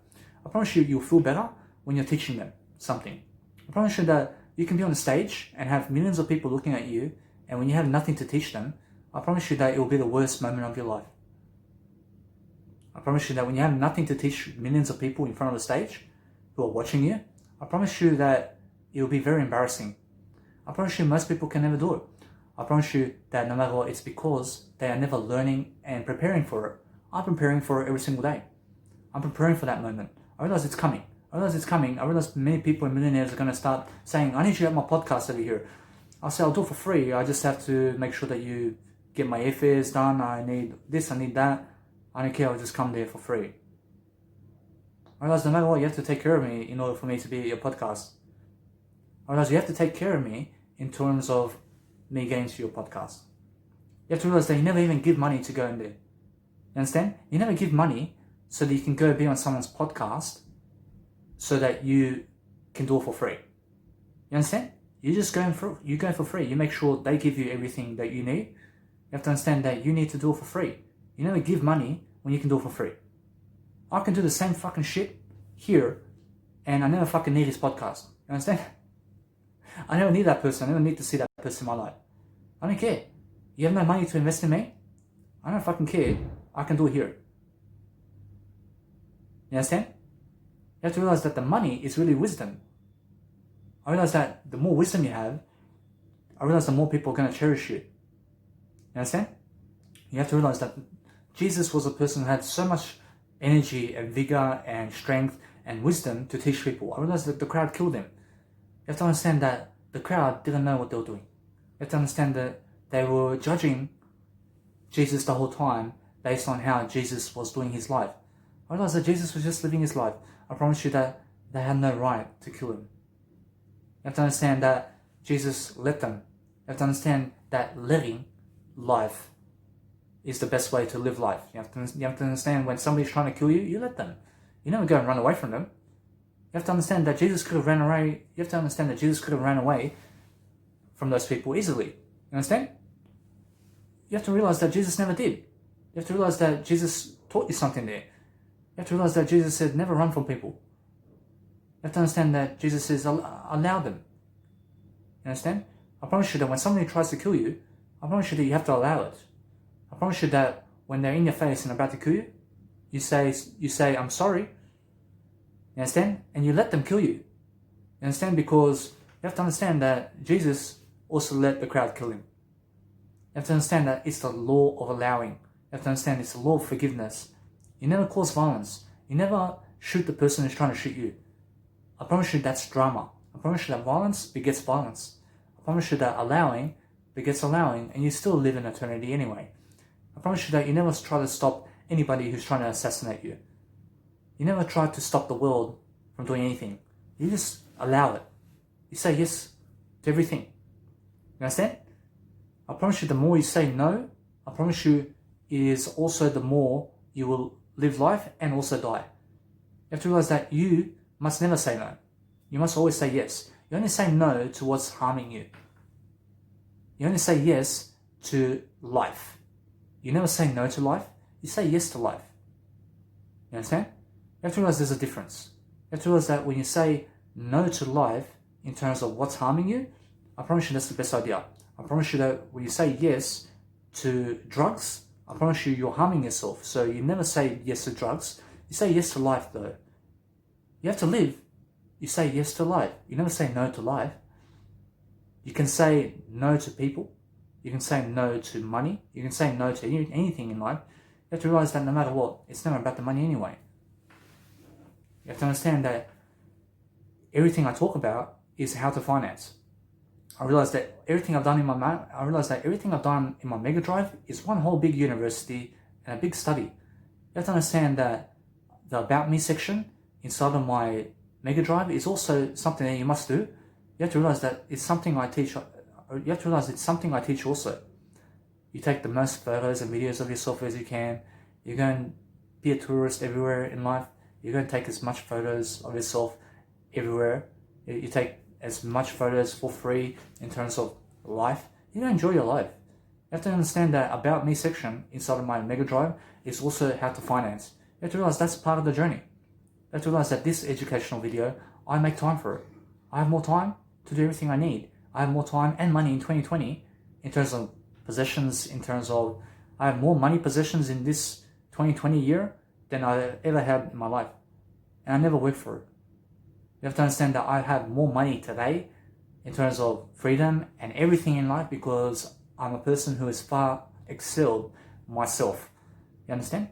I promise you you'll feel better when you're teaching them something. I promise you that you can be on the stage and have millions of people looking at you, and when you have nothing to teach them, I promise you that it will be the worst moment of your life. I promise you that when you have nothing to teach millions of people in front of the stage who are watching you, I promise you that it will be very embarrassing. I promise you most people can never do it. I promise you that no matter what, it's because they are never learning and preparing for it. I'm preparing for it every single day. I'm preparing for that moment. I realize it's coming. I realize many people and millionaires are going to start saying, I need you to have my podcast over here. I'll say, I'll do it for free. I just have to make sure that you get my airfares done. I need this, I need that. I don't care, I'll just come there for free. I realize no matter what, you have to take care of me in order for me to be at your podcast. I realize you have to take care of me in terms of me getting to your podcast. You have to realize that you never even give money to go in there. You understand? You never give money so that you can go be on someone's podcast so that you can do it for free. You understand? You just go for free. You make sure they give you everything that you need. You have to understand that you need to do it for free. You never give money when you can do it for free. I can do the same fucking shit here and I never fucking need his podcast. You understand? I never need that person. I never need to see that person in my life. I don't care. You have no money to invest in me? I don't fucking care. I can do it here. You understand? You have to realize that the money is really wisdom. I realize that the more wisdom you have, I realize the more people are going to cherish you. You understand? You have to realize that Jesus was a person who had so much energy and vigor and strength and wisdom to teach people. I realized that the crowd killed him. You have to understand that the crowd didn't know what they were doing. You have to understand that they were judging Jesus the whole time based on how Jesus was doing his life. I realized that Jesus was just living his life. I promise you that they had no right to kill him. You have to understand that Jesus let them. You have to understand that living life is the best way to live life. You have to understand when somebody's trying to kill you, you let them. You never go and run away from them. You have to understand that Jesus could have ran away. You have to understand that Jesus could have ran away from those people easily. You understand? You have to realize that Jesus never did. You have to realize that Jesus taught you something there. You have to realize that Jesus said, never run from people. You have to understand that Jesus says, allow them. You understand? I promise you that when somebody tries to kill you, I promise you that you have to allow it. I promise you that when they're in your face and about to kill you, you say, I'm sorry. You understand? And you let them kill you. You understand? Because you have to understand that Jesus also let the crowd kill him. You have to understand that it's the law of allowing. You have to understand it's the law of forgiveness. You never cause violence. You never shoot the person who's trying to shoot you. I promise you that's drama. I promise you that violence begets violence. I promise you that allowing begets allowing, and you still live in eternity anyway. I promise you that you never try to stop anybody who's trying to assassinate you. You never try to stop the world from doing anything. You just allow it. You say yes to everything. You understand? I promise you the more you say no, I promise you it is also the more you will live life and also die. You have to realize that you must never say no. You must always say yes. You only say no to what's harming you. You only say yes to life. You never say no to life. You say yes to life. You understand? You have to realize there's a difference. You have to realize that when you say no to life in terms of what's harming you, I promise you that's the best idea. I promise you that when you say yes to drugs, I promise you you're harming yourself. So you never say yes to drugs. You say yes to life though. You have to live. You say yes to life. You never say no to life. You can say no to people. You can say no to money. You can say no to anything in life. You have to realize that no matter what, it's never about the money anyway. You have to understand that everything I talk about is how to finance. I realize that everything I've done in my Mega Drive is one whole big university and a big study. You have to understand that the About Me section inside of my Mega Drive is also something that you must do. You have to realize that it's something I teach. You have to realize it's something I teach also. You take the most photos and videos of yourself as you can. You're going to be a tourist everywhere in life. You're going to take as much photos of yourself everywhere. You take as much photos for free in terms of life. You're going to enjoy your life. You have to understand that About Me section inside of my Mega Drive is also how to finance. You have to realize that's part of the journey. You have to realize that this educational video, I make time for it. I have more time to do everything I need. I have more time and money in 2020 in terms of possessions, in terms of I have more money possessions in this 2020 year than I ever had in my life. And I never worked for it. You have to understand that I have more money today in terms of freedom and everything in life because I'm a person who has far excelled myself. You understand?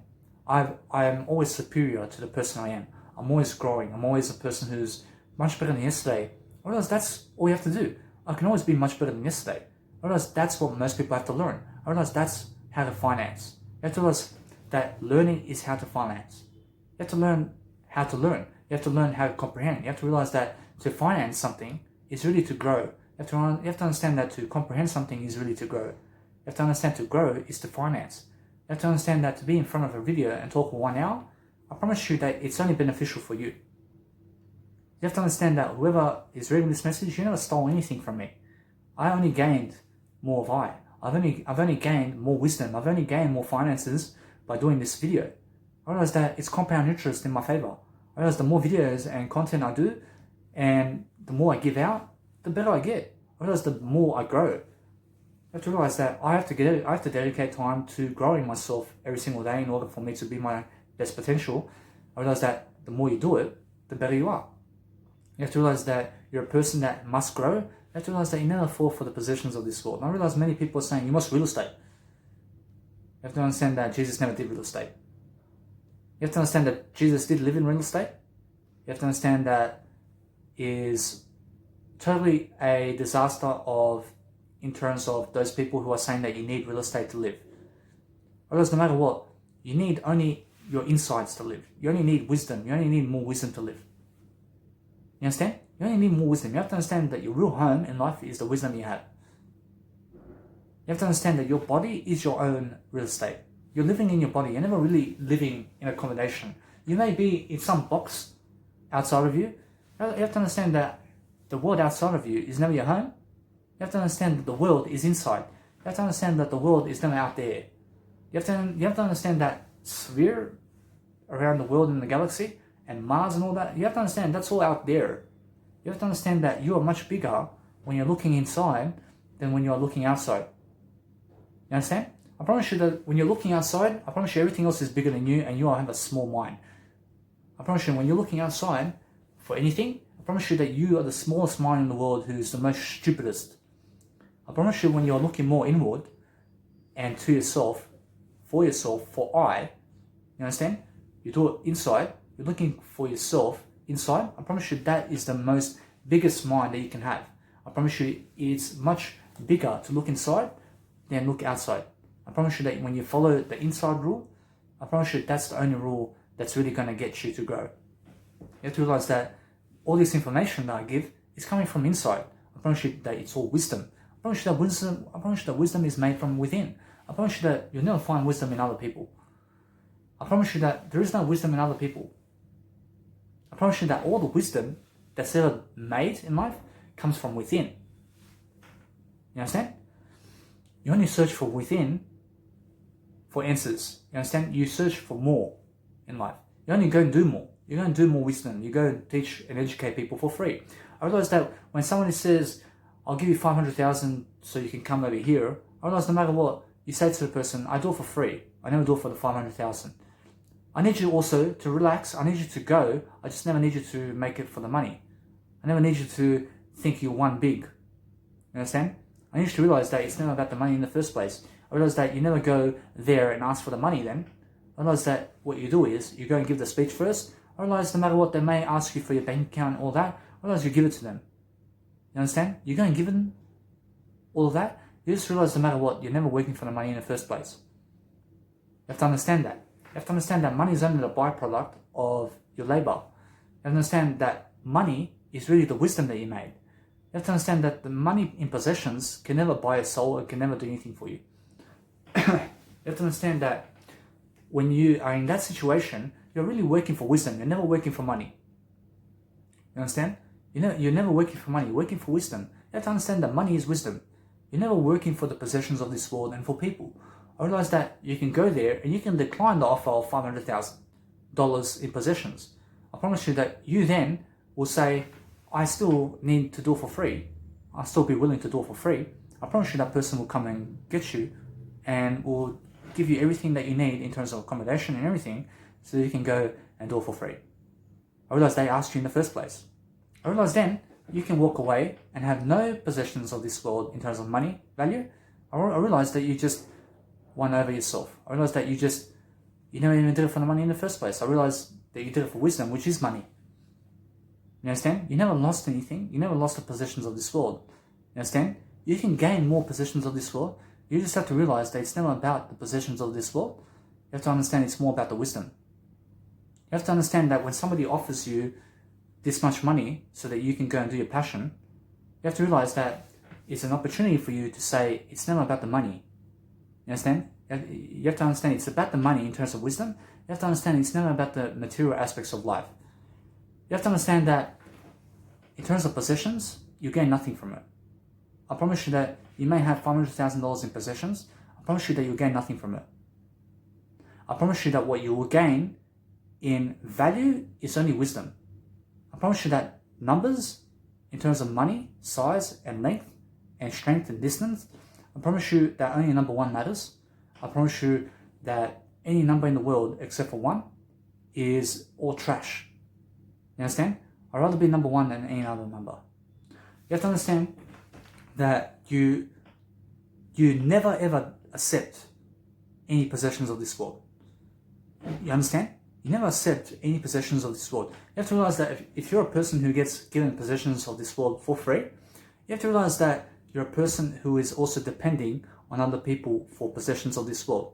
I am always superior to the person I am. I'm always growing. I'm always a person who's much better than yesterday. I realize that's all you have to do. I can always be much better than yesterday. I realize that's what most people have to learn. I realize that's how to finance. You have to realize that learning is how to finance. You have to learn how to learn. You have to learn how to comprehend. You have to realize that to finance something is really to grow. You have to understand that to comprehend something is really to grow. You have to understand to grow is to finance. You have to understand that to be in front of a video and talk for 1 hour, I promise you that it's only beneficial for you. You have to understand that whoever is reading this message, you never stole anything from me. I only gained more of I've only gained more wisdom. I've only gained more finances by doing this video. I realize that it's compound interest in my favor. I realize the more videos and content I do and the more I give out, the better I get. I realize the more I grow. I have to realize that I have to dedicate time to growing myself every single day in order for me to be my best potential. I realize that the more you do it, the better you are. You have to realize that you're a person that must grow. You have to realize that you never fall for the possessions of this world. And I realize many people are saying you must real estate. You have to understand that Jesus never did real estate. You have to understand that Jesus did live in real estate. You have to understand that is totally a disaster in terms of those people who are saying that you need real estate to live. Otherwise, no matter what, you need only your insides to live. You only need wisdom. You only need more wisdom to live. You understand? You only need more wisdom. You have to understand that your real home in life is the wisdom you have. You have to understand that your body is your own real estate. You're living in your body. You're never really living in accommodation. You may be in some box outside of you. You have to understand that the world outside of you is never your home. You have to understand that the world is inside. You have to understand that the world is never out there. You have to understand that sphere around the world in the galaxy and Mars and all that. You have to understand that's all out there. You have to understand that you are much bigger when you're looking inside than when you are looking outside. You understand? I promise you that when you're looking outside, I promise you everything else is bigger than you and you have a small mind. I promise you when you're looking outside for anything, I promise you that you are the smallest mind in the world who's the most stupidest. I promise you when you're looking more inward and to yourself, for I, you understand? You do it inside, you're looking for yourself inside, I promise you that is the most biggest mind that you can have. I promise you it's much bigger to look inside than look outside. I promise you that when you follow the inside rule, I promise you that's the only rule that's really going to get you to grow. You have to realize that all this information that I give is coming from inside. I promise you that it's all wisdom. I promise you that wisdom is made from within. I promise you that you'll never find wisdom in other people. I promise you that there is no wisdom in other people. I promise you that all the wisdom that's ever made in life comes from within. You understand? You only search for within for answers. You understand? You search for more in life. You only go and do more. You go and do more wisdom. You go and teach and educate people for free. I realize that when somebody says, I'll give you 500,000 so you can come over here, I realize no matter what, you say to the person, I do it for free. I never do it for the 500,000. I need you also to relax. I need you to go. I just never need you to make it for the money. I never need you to think you're one big. You understand? I need you to realize that it's never about the money in the first place. I realize that you never go there and ask for the money then. I realize that what you do is you go and give the speech first. I realize no matter what, they may ask you for your bank account and all that. I realize you give it to them. You understand? You go and give them all of that. You just realize no matter what, you're never working for the money in the first place. You have to understand that. You have to understand that money is only the byproduct of your labor. You have to understand that money is really the wisdom that you made. You have to understand that the money in possessions can never buy a soul. It can never do anything for you. You have to understand that when you are in that situation, you're really working for wisdom. You're never working for money. You understand? You're never working for money. You're working for wisdom. You have to understand that money is wisdom. You're never working for the possessions of this world and for people. I realize that you can go there and you can decline the offer of $500,000 in possessions. I promise you that you then will say, I still need to do it for free. I'll still be willing to do it for free. I promise you that person will come and get you and will give you everything that you need in terms of accommodation and everything so you can go and do it for free. I realize they asked you in the first place. I realize then you can walk away and have no possessions of this world in terms of money value. I realize that you just won over yourself. I realize that you never even did it for the money in the first place. I realize that you did it for wisdom, which is money. You understand? You never lost anything. You never lost the possessions of this world. You understand? You can gain more possessions of this world. You just have to realize that it's never about the possessions of this world. You have to understand it's more about the wisdom. You have to understand that when somebody offers you this much money so that you can go and do your passion, you have to realize that it's an opportunity for you to say it's never about the money. You understand? You have to understand it's about the money in terms of wisdom. You have to understand it's never about the material aspects of life. You have to understand that in terms of possessions, you gain nothing from it. I promise you that you may have $500,000 in possessions. I promise you that you'll gain nothing from it. I promise you that what you will gain in value is only wisdom. I promise you that numbers, in terms of money, size and length and strength and distance, I promise you that only number one matters. I promise you that any number in the world except for one is all trash. You understand? I'd rather be number one than any other number. You have to understand that you never ever accept any possessions of this world. You understand? You never accept any possessions of this world. You have to realize that if you're a person who gets given possessions of this world for free, you have to realize that you're a person who is also depending on other people for possessions of this world.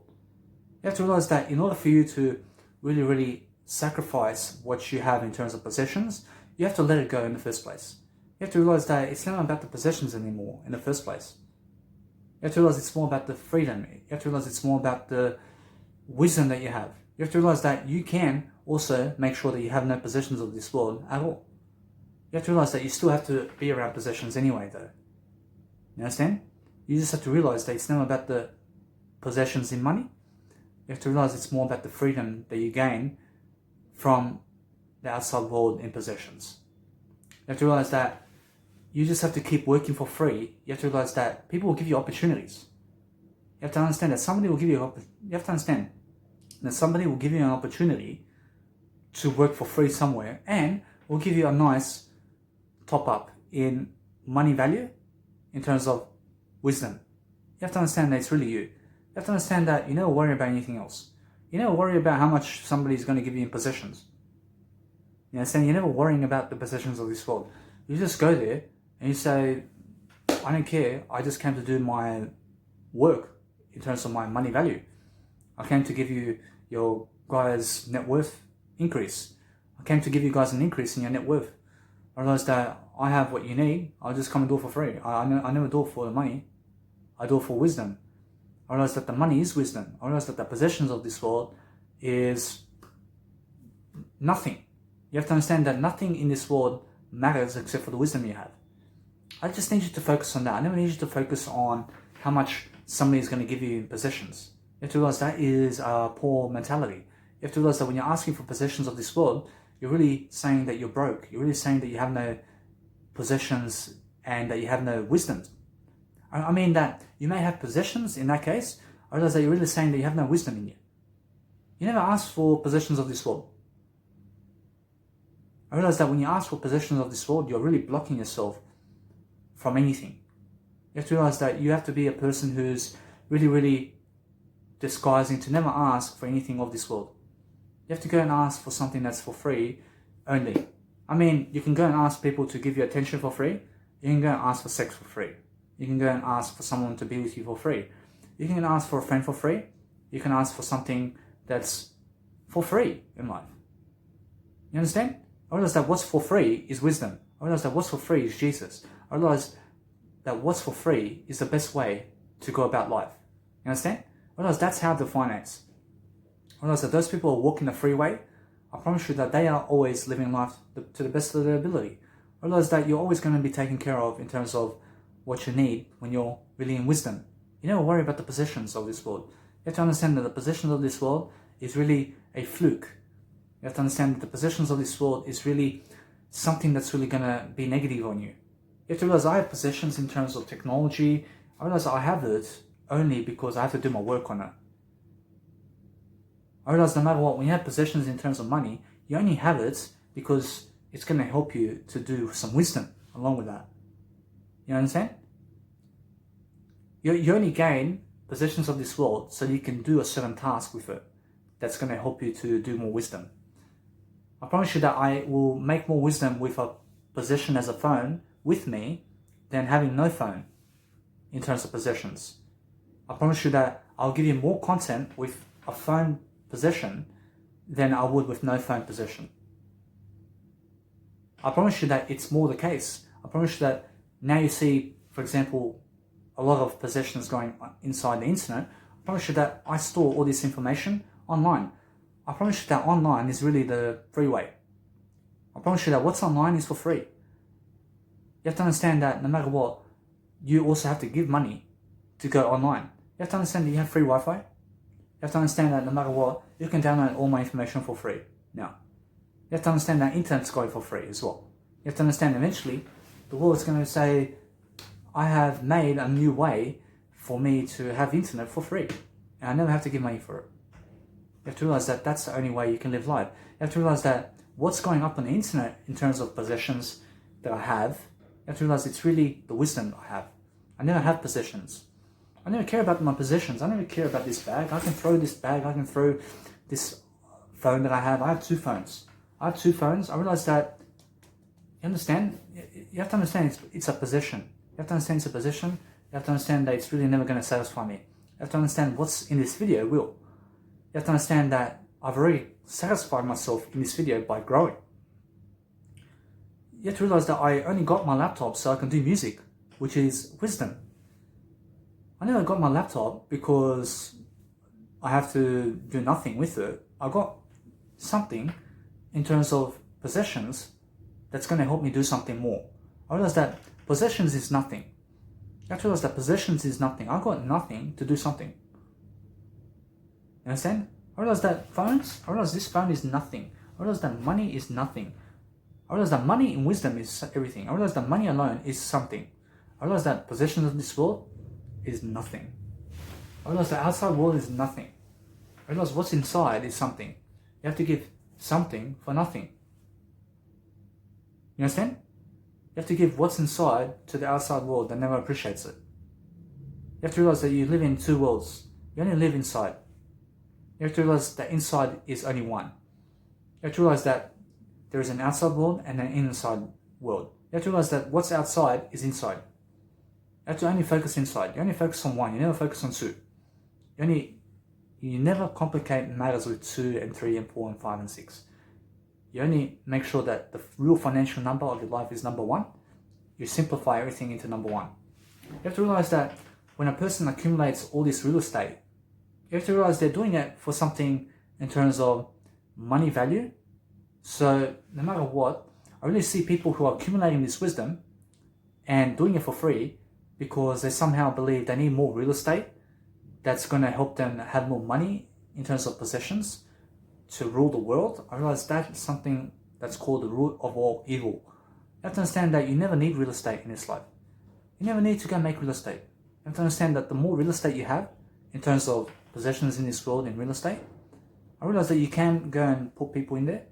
You have to realize that in order for you to really, really sacrifice what you have in terms of possessions, you have to let it go in the first place. You have to realize that it's not about the possessions anymore in the first place. You have to realize it's more about the freedom. You have to realize it's more about the wisdom that you have. You have to realize that you can also make sure that you have no possessions of this world at all. You have to realize that you still have to be around possessions anyway, though. You understand? You just have to realize that it's not about the possessions in money. You have to realize it's more about the freedom that you gain from the outside world in possessions. You have to realize that you just have to keep working for free. You have to realize that people will give you opportunities. You have to understand that somebody will give you an opportunity to work for free somewhere and will give you a nice top up in money value in terms of wisdom. You have to understand that it's really you. You have to understand that you never worry about anything else. You never worry about how much somebody is going to give you in possessions. You understand? You're never worrying about the possessions of this world. You just go there and you say, I don't care. I just came to do my work in terms of my money value. I came to give you your guys' net worth increase. I came to give you guys an increase in your net worth. I realized that I have what you need. I'll just come and do it for free. I never do it for the money. I do it for wisdom. I realized that the money is wisdom. I realized that the possessions of this world is nothing. You have to understand that nothing in this world matters except for the wisdom you have. I just need you to focus on that. I never need you to focus on how much somebody is going to give you in possessions. You have to realize that is a poor mentality. You have to realize that when you're asking for possessions of this world, you're really saying that you're broke. You're really saying that you have no possessions and that you have no wisdom. I mean that you may have possessions in that case. I realize that you're really saying that you have no wisdom in you. You never ask for possessions of this world. I realize that when you ask for possessions of this world, you're really blocking yourself from anything. You have to realize that you have to be a person who's really, really disguising to never ask for anything of this world. You have to go and ask for something that's for free only. I mean, you can go and ask people to give you attention for free. You can go and ask for sex for free. You can go and ask for someone to be with you for free. You can ask for a friend for free. You can ask for something that's for free in life. You understand? I realize that what's for free is wisdom. I realize that what's for free is Jesus. I realize that what's for free is the best way to go about life. You understand? I realize that's how to finance. I realize that those people who walk in the freeway, I promise you that they are always living life to the best of their ability. I realize that you're always going to be taken care of in terms of what you need when you're really in wisdom. You never worry about the possessions of this world. You have to understand that the possessions of this world is really a fluke. You have to understand that the possessions of this world is really something that's really going to be negative on you. You have to realize I have possessions in terms of technology. I realize I have it only because I have to do my work on it. I realize no matter what, when you have possessions in terms of money, you only have it because it's going to help you to do some wisdom along with that. You understand? You only gain possessions of this world so you can do a certain task with it that's going to help you to do more wisdom. I promise you that I will make more wisdom with a possession as a phone with me than having no phone in terms of possessions. I promise you that I'll give you more content with a phone possession than I would with no phone possession. I promise you that it's more the case. I promise you that now you see, for example, a lot of possessions going inside the internet. I promise you that I store all this information online. I promise you that online is really the free way. I promise you that what's online is for free. You have to understand that no matter what, you also have to give money to go online. You have to understand that you have free Wi-Fi. You have to understand that no matter what, you can download all my information for free now. You have to understand that internet's going for free as well. You have to understand eventually the world is going to say, I have made a new way for me to have internet for free. And I never have to give money for it. You have to realize that that's the only way you can live life. You have to realize that what's going up on the internet in terms of possessions that I have, you have to realize it's really the wisdom I have. I never have possessions. I never care about my possessions. I never care about this bag. I can throw this bag. I can throw this phone that I have. I have two phones. I realize that, you understand? You have to understand it's a possession. You have to understand it's a possession. You have to understand that it's really never going to satisfy me. You have to understand what's in this video will. You have to understand that I've already satisfied myself in this video by growing. You have to realize that I only got my laptop so I can do music, which is wisdom. I never got my laptop because I have to do nothing with it. I got something in terms of possessions that's going to help me do something more. I realize that possessions is nothing. You have to realize that possessions is nothing. I got nothing to do something. You understand? I realize that I realize this phone is nothing. I realize that money is nothing. I realize that money in wisdom is everything. I realize that money alone is something. I realize that possessions of this world is nothing. I realize the outside world is nothing. I realize what's inside is something. You have to give something for nothing. You understand? You have to give what's inside to the outside world that never appreciates it. You have to realize that you live in two worlds. You only live inside. You have to realize that inside is only one. You have to realize that there is an outside world and an inside world. You have to realize that what's outside is inside. You have to only focus inside. You only focus on one. You never focus on two. You never complicate matters with 2 and 3 and 4 and 5 and 6. You only make sure that the real financial number of your life is number 1. You simplify everything into number 1. You have to realize that when a person accumulates all this real estate, you have to realize they're doing it for something in terms of money value. So no matter what, I really see people who are accumulating this wisdom and doing it for free because they somehow believe they need more real estate that's going to help them have more money in terms of possessions to rule the world. I realize that's something that's called the root of all evil. You have to understand that you never need real estate in this life. You never need to go make real estate. You have to understand that the more real estate you have in terms of possessions in this world in real estate, I realize that you can go and put people in there.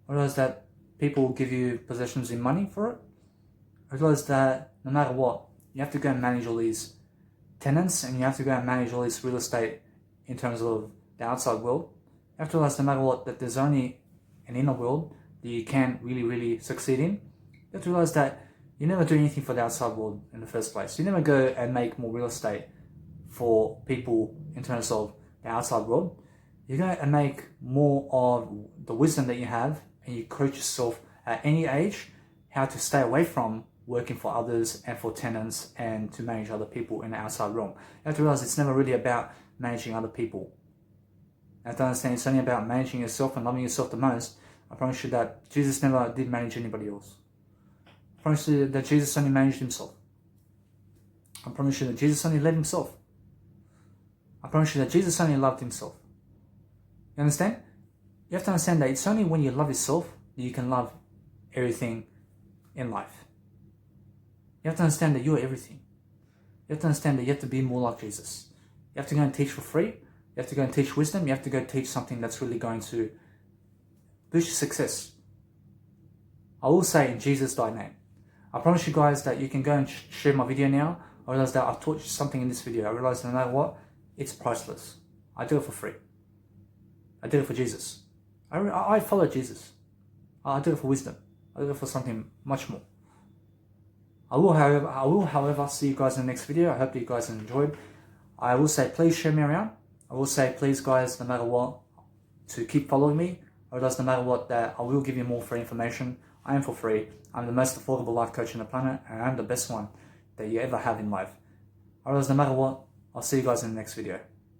I realize that people will give you possessions in money for it. I realize that no matter what, you have to go and manage all these tenants and you have to go and manage all this real estate in terms of the outside world. You have to realize no matter what, that there's only an inner world that you can really succeed in. You have to realize that you never do anything for the outside world in the first place. You never go and make more real estate for people in terms of the outside world. You go and make more of the wisdom that you have and you coach yourself at any age how to stay away from working for others and for tenants and to manage other people in the outside realm. You have to realize it's never really about managing other people. You have to understand it's only about managing yourself and loving yourself the most. I promise you that Jesus never did manage anybody else. I promise you that Jesus only managed himself. I promise you that Jesus only led himself. I promise you that Jesus only loved himself. You understand? You have to understand that it's only when you love yourself that you can love everything in life. You have to understand that you are everything. You have to understand that you have to be more like Jesus. You have to go and teach for free. You have to go and teach wisdom. You have to go teach something that's really going to boost your success. I will say in Jesus' thy name. I promise you guys that you can go and share my video now. I realize that I've taught you something in this video. I realize no matter what, it's priceless. I do it for free. I do it for Jesus. I follow Jesus. I do it for wisdom. I do it for something much more. I will, however, see you guys in the next video. I hope that you guys enjoyed. I will say, please share me around. I will say, please, guys, no matter what, to keep following me. Or else, no matter what, that I will give you more free information. I am for free. I'm the most affordable life coach on the planet, and I'm the best one that you ever have in life. Or else, no matter what, I'll see you guys in the next video.